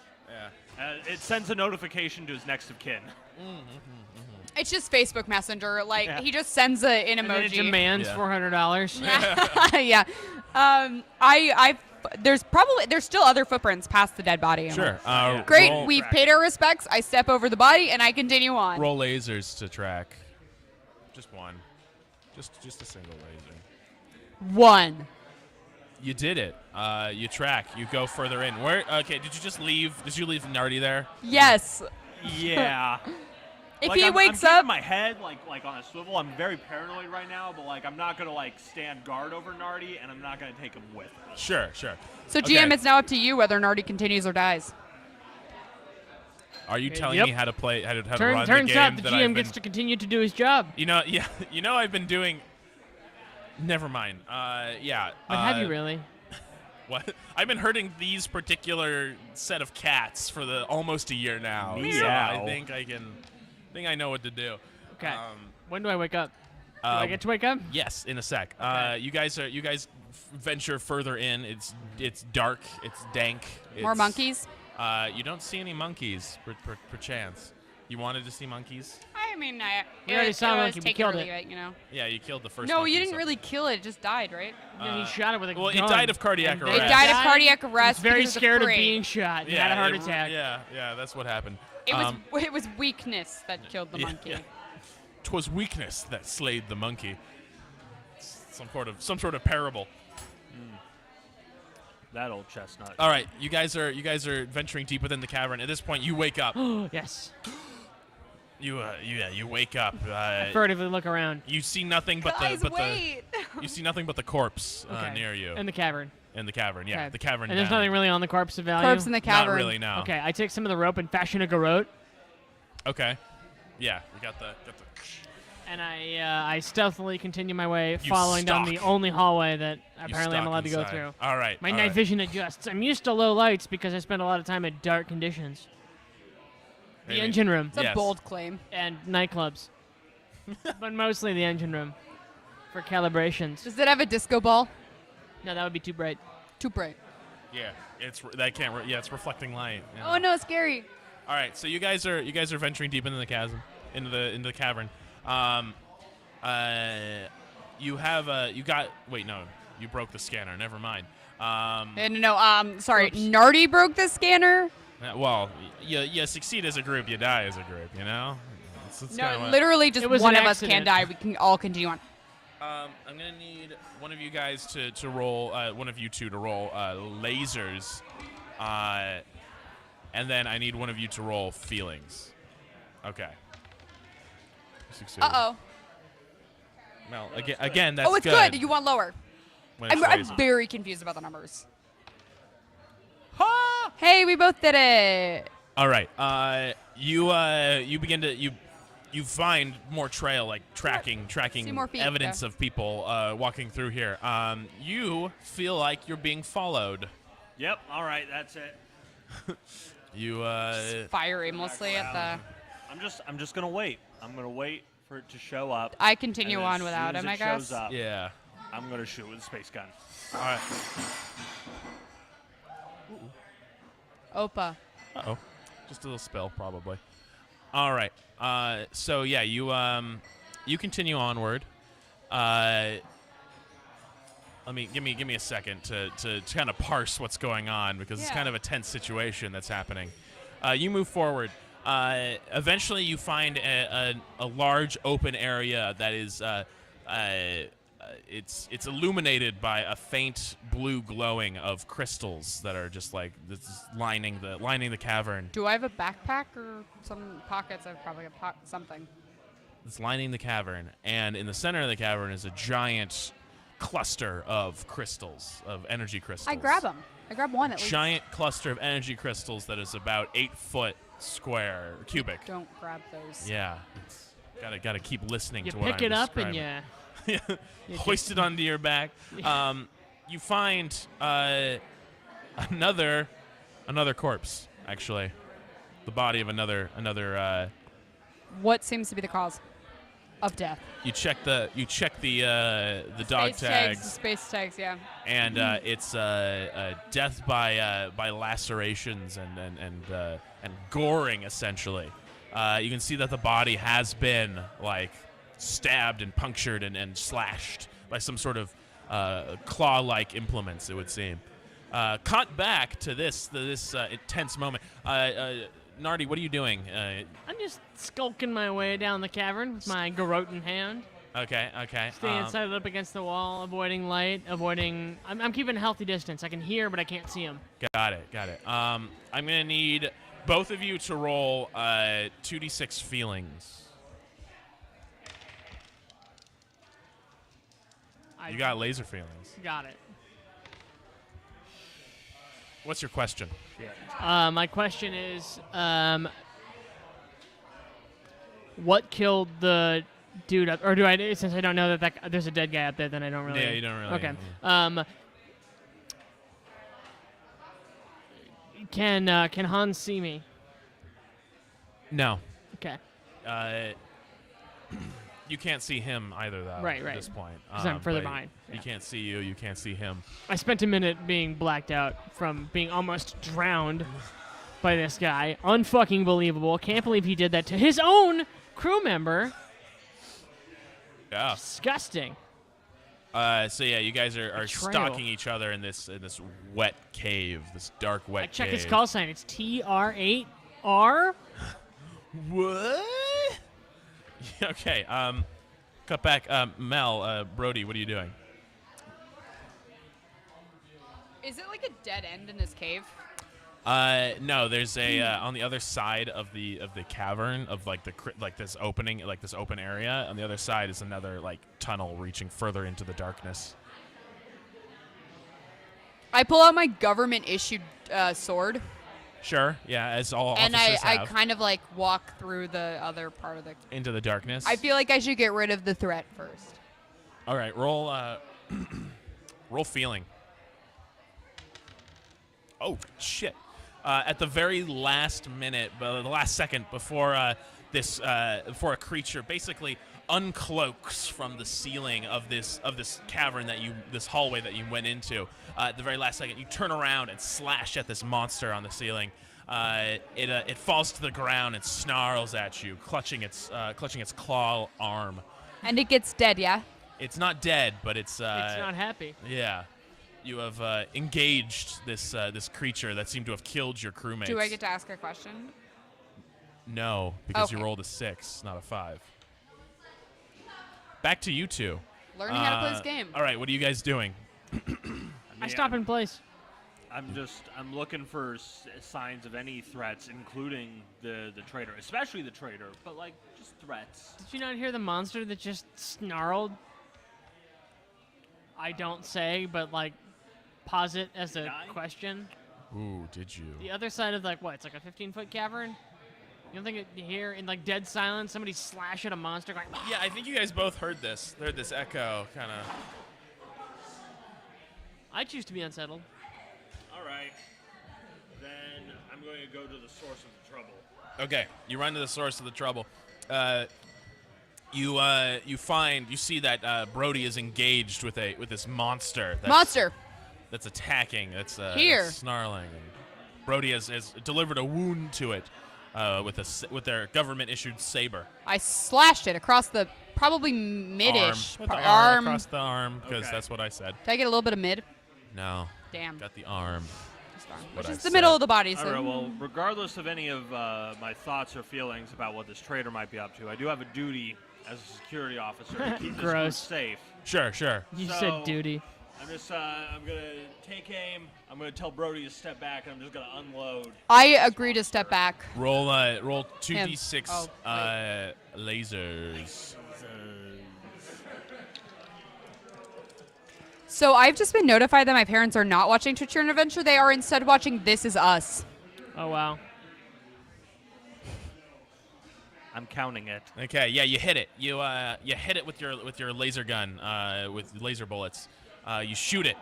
Yeah. It sends a notification to his next of kin. It's just Facebook Messenger. Like Yeah. he just sends an And then it emoji. demands Yeah. $400. Yeah. There's still other footprints past the dead body. Sure. Great. Roll, We've paid our respects. I step over the body and I continue on. roll lasers to track. Just one. Just a single laser. 1. You did it. You track. You go further in. Where? Okay. Did you leave Nardi there? Yes. Yeah. If Like, he I'm wakes keeping up, my head like on a swivel. I'm very paranoid right now, but like I'm not gonna like stand guard over Nardi, and I'm not gonna take him with me. Sure. so Okay. GM, it's now up to you whether Nardi continues or dies. Are you telling Yep. me how to play? How to run the Turns game out the that GM I've been, gets to continue to do his job. I've been doing. Never mind. Yeah. But have you really? What? I've been herding these particular set of cats for almost a year now. So Meow. I think I know what to do. Okay. When do I wake up? Do I get to wake up? Yes, in a sec. Okay. You guys venture further in. It's dark. It's dank. More It's, monkeys? You don't see any monkeys, perchance. You wanted to see monkeys? I mean, We already saw a monkey. We killed it. Right, you know. Yeah, you killed the first. No, monkey, you didn't so- really kill it. It just died, right? Yeah, he shot it with a Well, gun. it died of cardiac And arrest. It died of cardiac arrest. He's very because scared of afraid. being shot. He had a heart attack. Yeah, that's what happened. It was weakness that killed the monkey. Yeah. 'Twas weakness that slayed the monkey. Some sort of parable. That old chestnut. All right, you guys are venturing deep within the cavern. At this point, you wake up. Yes. You wake up. Furtively look around. You see nothing but Guys, the wait. you see nothing but the corpse Okay. near you In the cavern. in the cavern. Yeah, Okay. the cavern. And there's down. nothing really on the corpse of value? Corpse in the cavern. Not really. No. Okay, I take some of the rope and fashion a garrote, Okay. Yeah, we got the. and I stealthily continue my way, following down the stalk. only hallway that you apparently I'm stalk allowed to go inside. through. All right. My all night right. vision adjusts. I'm used to low lights because I spend a lot of time in dark conditions. The Maybe. engine room It's a Yes. bold claim. and nightclubs, but mostly the engine room for calibrations. Does it have a disco ball? No, that would be too bright. Too bright. Yeah, it's it's reflecting light. Yeah. Oh no, scary. All right, so you guys are venturing deep into the chasm, into the cavern. You broke the scanner. Never mind. Sorry. Nardi broke the scanner. Well, you succeed as a group, you die as a group. You know. It's No, kinda what- literally just It was one an of us can accident. die. We can all continue on. I'm gonna need one of you guys to roll, one of you two to roll lasers, and then I need one of you to roll feelings. Okay. Succeeded. Uh-oh. Well, again, that's Oh, it's good. You want lower. when it's I'm lasers. very confused about the numbers. Hey, we both did it. All right. You begin to you find more trail, like tracking See more feet, evidence yeah. of people walking through here. You feel like you're being followed. Yep. All right. That's it. You Fire aimlessly at the. I'm just gonna wait. I'm gonna wait for it to show up. I continue and on as without soon as him, it I guess. shows up, yeah. I'm gonna shoot with a space gun. All right. Opa. Uh-oh. Just a little spill, probably. All right. So yeah, you continue onward. Give me a second to kind of parse what's going on because it's Yeah. kind of a tense situation that's happening. You move forward. Eventually, you find a large open area that is it's illuminated by a faint blue glowing of crystals that are just like this is lining the cavern. Do I have a backpack or some pockets? I've probably got something. It's lining the cavern, and in the center of the cavern is a giant cluster of crystals, of energy crystals. I grab them. I grab one at least. Giant cluster of energy crystals that is about 8 foot square, cubic. Don't grab those. Yeah, it's gotta keep listening You to what pick I'm it up and describing. you Hoist it onto your back. You find another corpse, actually, the body of another. What seems to be the cause of death? You check the dog Space tags, The space tags, yeah. and it's death by lacerations and goring, essentially. You can see that the body has been like stabbed and punctured and slashed by some sort of claw-like implements, it would seem. Cut back to this intense moment. Nardi, what are you doing? I'm just skulking my way down the cavern with my garrote in hand. Okay. Staying sided up against the wall, avoiding light, I'm keeping a healthy distance. I can hear, but I can't see him. Got it. I'm gonna need both of you to roll 2d6 feelings. You got laser feelings. Got it. What's your question? My question is, what killed the dude up? Or do I? Since I don't know that there's a dead guy up there, then I don't really. Yeah, you don't really. Okay. Can Hans see me? No. Okay. You can't see him either, though. Right. At this point, 'Cause I'm further but behind. He Yeah. can't see you. You can't see him. I spent a minute being blacked out from being almost drowned by this guy. Unfucking believable. Can't believe he did that to his own crew member. Yeah. Disgusting. So yeah, you guys are Betrayal. stalking each other in this wet cave, this dark wet I check cave. his call sign. It's TR8R. What? Okay. Cut back. Mel. Brody, what are you doing? Is it like a dead end in this cave? No. There's a on the other side of the cavern of like this opening, like this open area. On the other side is another like tunnel reaching further into the darkness. I pull out my government-issued sword, Sure. Yeah. As all and officers I have. kind of like walk through the other part of the. Into the darkness. I feel like I should get rid of the threat first. All right. Roll. Roll feeling. Oh shit. At the very last minute, the last second before before a creature basically uncloaks from the ceiling of this cavern this hallway that you went into. At the very last second, you turn around and slash at this monster on the ceiling. It falls to the ground and snarls at you, clutching its claw arm. And it gets dead, yeah? It's not dead, but it's It's not happy. yeah. You have engaged this creature that seemed to have killed your crewmates. Do I get to ask a question? No, because you Okay. rolled a 6, not a 5. Back to you two. Learning how to play this game. All right, what are you guys doing? I stop in place. I'm looking for signs of any threats, including the traitor, especially the traitor, but like just threats. Did you not hear the monster that just snarled? I don't say, but like, pause it as a Die? question. Ooh, did you? The other side of like what? It's like a 15-foot cavern. You don't think you hear in like dead silence somebody slash at a monster going? Yeah, I think you guys both heard this. Heard this echo, kind of. I choose to be unsettled. All right, then I'm going to go to the source of the trouble. Okay, you run to the source of the trouble. You see that Brody is engaged with this monster. That's attacking. That's Here. that's snarling. And Brody has delivered a wound to it with their government-issued saber. I slashed it across the probably mid-ish With the arm. across the arm, because Okay. that's what I said. Did I get a little bit of mid? No, Damn. got the arm. Which what is I the middle said. of the body. All So right, well, regardless of any of my thoughts or feelings about what this traitor might be up to, I do have a duty as a security officer to keep this group Gross. safe. Sure. You So- said duty. I'm just, I'm going to take aim. I'm going to tell Brody to step back, and I'm just going to unload. I agree to step back. Roll 2d6 Oh, lasers. So I've just been notified that my parents are not watching Twitch Your Adventure. They are instead watching This Is Us. Oh wow. I'm counting it. Okay, yeah, you hit it. You hit it with your laser gun, with laser bullets. You shoot it.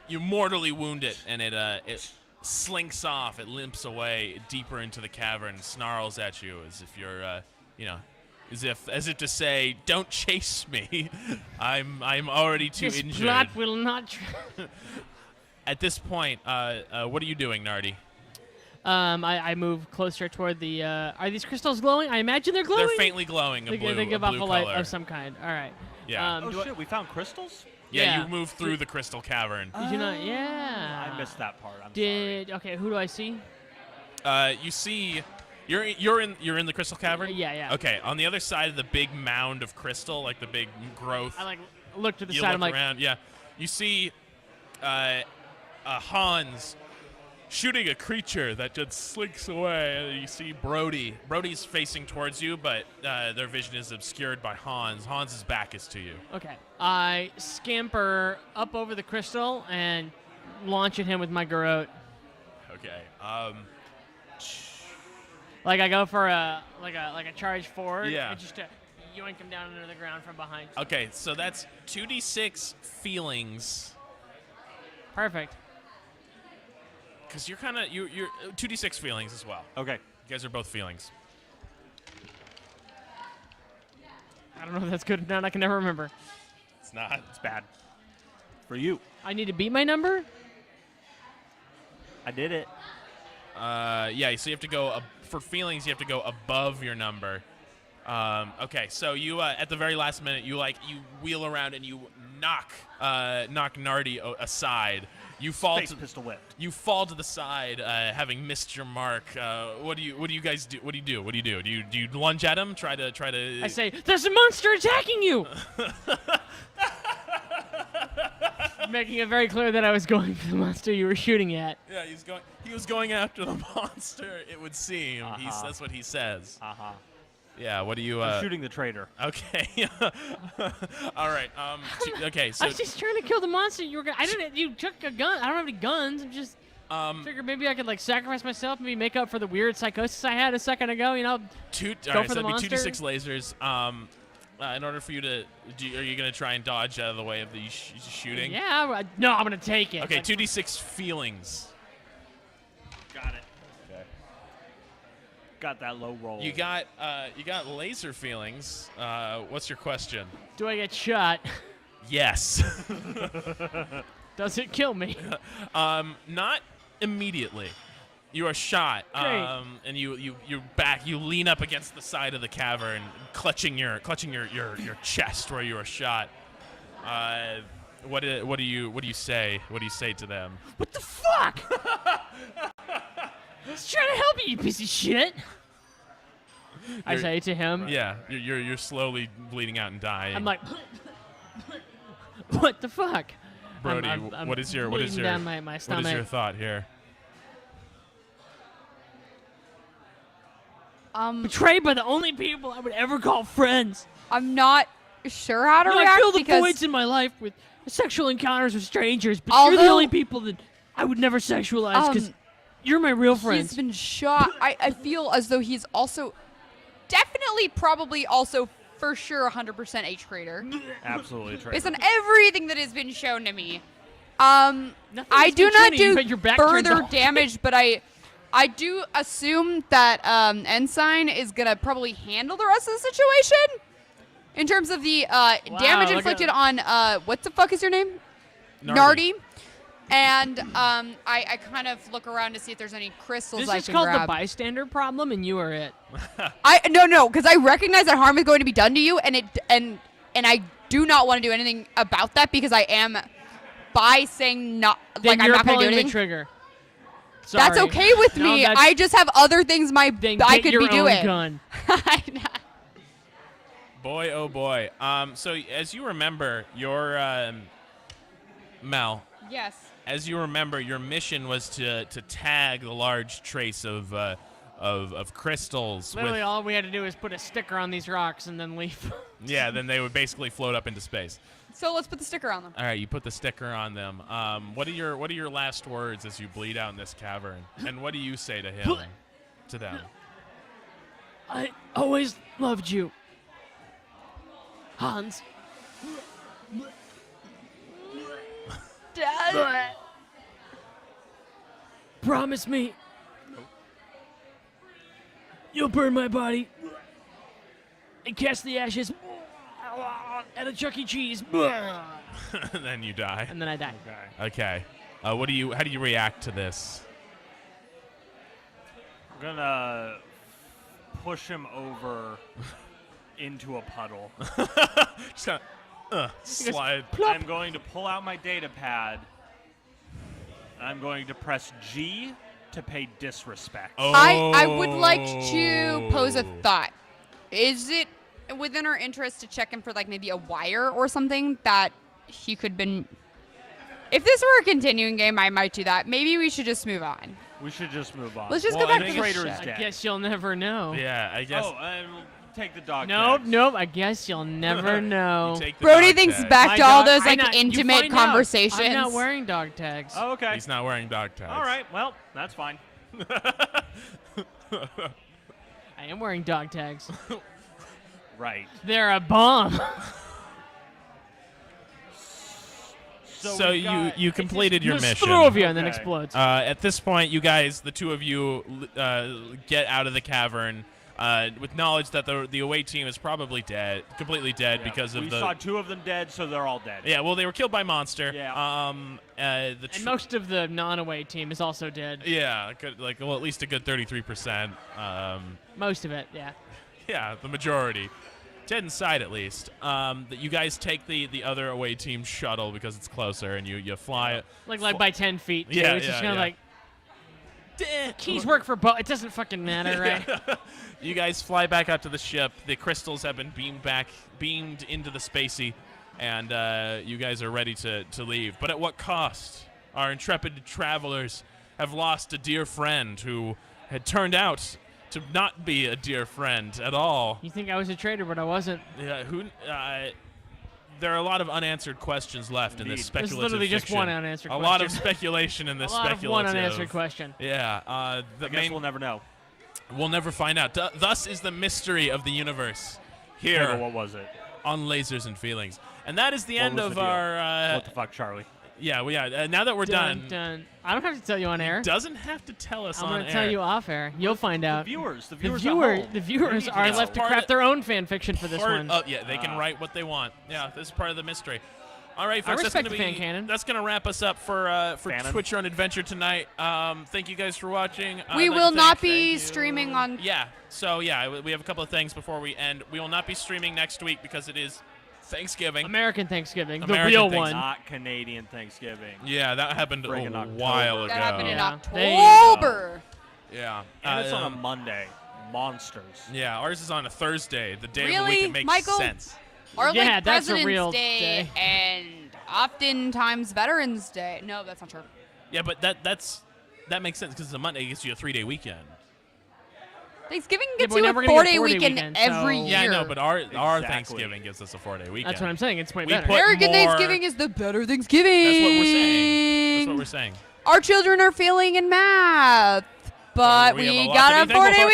You mortally wound it, and it slinks off. It limps away deeper into the cavern, and snarls at you as if you're, as if to say, "Don't chase me. I'm already too This injured." plot will not. At this point, what are you doing, Nardi? I move closer toward the. Are these crystals glowing? I imagine they're glowing. They're faintly glowing a They, blue, they give off blue a light color. of some kind. All right. Yeah. Um, Oh, do I- shit, we found crystals? Yeah, yeah. you move through the crystal cavern. Did you not? Yeah. I missed that part. I'm Did okay? Who do I see? You see, you're in the crystal cavern. Yeah. Okay, on the other side of the big mound of crystal, like the big growth. I like look to the you side. look I'm like, around. Yeah, you see, Hans shooting a creature that just slinks away. And you see Brody. Brody's facing towards you, but their vision is obscured by Hans. Hans's back is to you. okay. I scamper up over the crystal and launch at him with my garrote. Okay. Like I go for a charge forward. Yeah. And just to yoink him down into the ground from behind. Okay, so that's 2d6 feelings. Perfect. Because you're kind of you're 2d6 feelings as well. Okay. You guys are both feelings. I don't know if that's good or not. I can never remember. It's not. It's bad. For you. I need to beat my number? I did it. Yeah. So you have to go for feelings. You have to go above your number. Okay. So you at the very last minute, you wheel around and you knock Nardi aside. You fall Space to pistol whipped. You fall to the side, having missed your mark. What do you guys do? What do you do? Do you lunge at him? Try to. I say, there's a monster attacking you! Making it very clear that I was going for the monster you were shooting at. Yeah, he was going after the monster. It would seem. That's what he says. Yeah. What do you? I'm shooting the traitor. Okay. All right. Okay. So I was just trying to kill the monster. You took a gun. I don't have any guns. I'm just figured maybe I could sacrifice myself, maybe make up for the weird psychosis I had a second ago. You know, all go right, for so the it'd be monster. 2d6 lasers. In order for you to, are you gonna try and dodge out of the way of the shooting? Yeah. No, I'm gonna take it. Okay. 2d6 feelings. Got it. Okay. Got that low roll. You got laser feelings. What's your question? Do I get shot? Yes. Does it kill me? Not immediately. You are shot, Great. and you're back. You lean up against the side of the cavern, clutching your chest where you were shot. What do you say? What do you say to them? What the fuck? I was trying to help you, you piece of shit. I say to him. Yeah, you're slowly bleeding out and dying. I'm like, what the fuck? Brody, I'm what is your down my stomach. what is your thought here? Betrayed by the only people I would ever call friends. I'm not sure how to No, I react fill the because voids in my life with sexual encounters with strangers, but you're the Although- only people that I would never sexualize because you're my real friends. he's been shot. I feel as though he's also definitely, probably also for sure 100% H creator. Absolutely traitor. Based on everything that has been shown to me. Nothing's I do been not shown to you, do but your back turned further off. damage, but I do assume that Ensign is going to probably handle the rest of the situation. In terms of the damage look inflicted at- on, what the fuck is your name? Nardi. And I kind of look around to see if there's any crystals This I is can called grab. the bystander problem, and you are it. No, because I recognize that harm is going to be done to you, and I do not want to do anything about that because I am by saying not Then I'm you're not going to do pulling anything. the trigger. That's Sorry. okay with No, me. that's- I just have other things then I get could your be own doing. gun. Boy, oh boy. So as you remember, your Mel. Yes. As you remember, your mission was to tag the large trace of crystals. Literally, all we had to do is put a sticker on these rocks and then leave. Yeah, then they would basically float up into space. So let's put the sticker on them. All right, you put the sticker on them. What are your last words as you bleed out in this cavern? And what do you say to him, to them? I always loved you, Hans. Dad. Promise me you'll burn my body and cast the ashes at a Chuck E. Cheese. And then you die. And then I die. Okay. How do you react to this? I'm gonna push him over into a puddle. Just kind of slide. I'm going to pull out my data pad. I'm going to press G to pay disrespect. Oh. I would like to pose a thought. Is it within our interest to check him for maybe a wire or something that he could been? If this were a continuing game, I might do that. Maybe we should just move on. We should just move on. Let's just well, go back I to think the Traitor ship. is I dead. guess you'll never know. Yeah, I guess. Oh, and we'll take the dog Nope, tags. nope. I guess you'll never know. You take the Brody dog thinks tag. back My to all dog- those I'm not- you intimate find out. conversations. I'm not wearing dog tags. Oh, okay. He's not wearing dog tags. All right. Well, that's fine. I am wearing dog tags. Right. They're a bomb. So we've got- you completed your Just mission. throw of you and then Okay. explodes. At this point, you guys, the two of you, get out of the cavern with knowledge that the away team is probably dead, completely dead Yeah, because of we the. saw 2 of them dead, so they're all dead. Yeah, well, they were killed by monster. Yeah. And most of the non-away team is also dead. Yeah, at least a good 33%. Most of it, yeah. Yeah, the majority. Dead inside, at least. That you guys take the other away team shuttle because it's closer, and you fly. Like by 10 feet. Too. Yeah, It's just yeah, kind of yeah. like, keys work for both. It doesn't fucking matter, right? You guys fly back up to the ship. The crystals have been beamed into the spacey, and you guys are ready to leave. But at what cost? Our intrepid travelers have lost a dear friend who had turned out to not be a dear friend at all. You think I was a traitor, but I wasn't. Yeah, there are a lot of unanswered questions left in this Indeed. speculative There's literally just fiction. one unanswered A question. lot of speculation in this A lot of speculative. one unanswered question. Yeah, I guess we'll never know. we'll never find out. Thus is the mystery of the universe Okay, here but what was it? on Lasers and Feelings. And that is the What end was of the deal? our. What the fuck, Charlie? Now that we're done, Done. I don't have to tell you on air. doesn't have to tell us I'm on gonna air. tell you off air. You'll find out. The viewers The at viewers home. are It's left to part craft of- their own fan fiction for this Part- one. Oh yeah, they can write what they want. Yeah, this is part of the mystery. All right, folks, respect that's the fan canon. That's gonna wrap us up for Fanon. Twitch Run Adventure tonight. Thank you guys for watching. We I'd like will to not thank- be streaming on. Yeah. So we have a couple of things before we end. We will not be streaming next week because it is Thanksgiving. American Thanksgiving, American the real Thanksgiving. one. Not Canadian Thanksgiving. Yeah, that happened Friggin' a October. while ago. That happened in Yeah. There you go. October. Yeah. And it's on a Monday. Monsters. Yeah, ours is on a Thursday, the day of the Really, week it makes Michael? sense. Or Yeah, like that's a President's real Day, day. and oftentimes Veterans Day. No, that's not true. Yeah, but that makes sense because it's a Monday. It gives you a 3-day weekend. Thanksgiving Yeah, gets but we're you never a gonna get a 4-day four-day weekend weekend, every so- year. Yeah, I know, but our Exactly. Thanksgiving gives us a 4-day weekend. That's what I'm saying. It's way We better. put- American more- Thanksgiving is the better Thanksgiving. That's what we're saying. That's what we're saying. Our children are failing in math, but we have a we lot got to a be thankful 4-day for.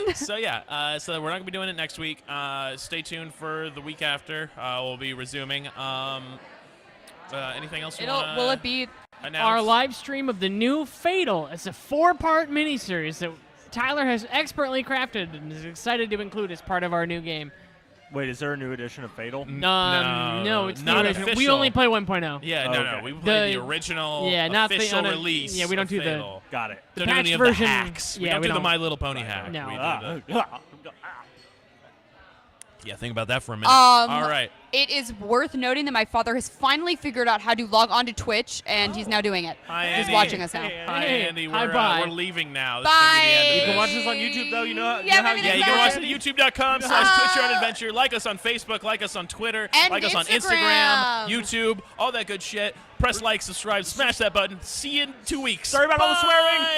weekend. So yeah, so we're not gonna be doing it next week. Stay tuned for the week after. We'll be resuming. Anything else? Will it be? announce? Our live stream of the new Fatal. It's a 4-part miniseries that Tyler has expertly crafted and is excited to include as part of our new game. Wait, is there a new edition of Fatal? No, it's not the original. We official. only play 1.0. Yeah, Oh, no, okay. we played the The- original, yeah, not the official una- release. yeah, we don't of do the- Fatal. Got it. Don't do patch any of version- the hacks. We yeah, don't we do the don't. My Little Pony hack. No. We do Ah, the- yeah, think about that for a minute. Um, All right. It is worth noting that my father has finally figured out how to log on to Twitch, and he's now doing it. Hi, He's Andy. watching us now. Hi, Hey, Andy. hi, We're, bye. we're leaving now. This is gonna be the end of Bye. You can this. watch this on YouTube, though. You know how Yeah, you maybe Yeah, you Bye. can watch it at youtube.com/TwitchRunAdventure. Like us on Facebook, like us on Twitter, And like us on Instagram. YouTube, all that good shit. Press like, subscribe, smash that button. See you in 2 weeks. Sorry about all the swearing. Bye.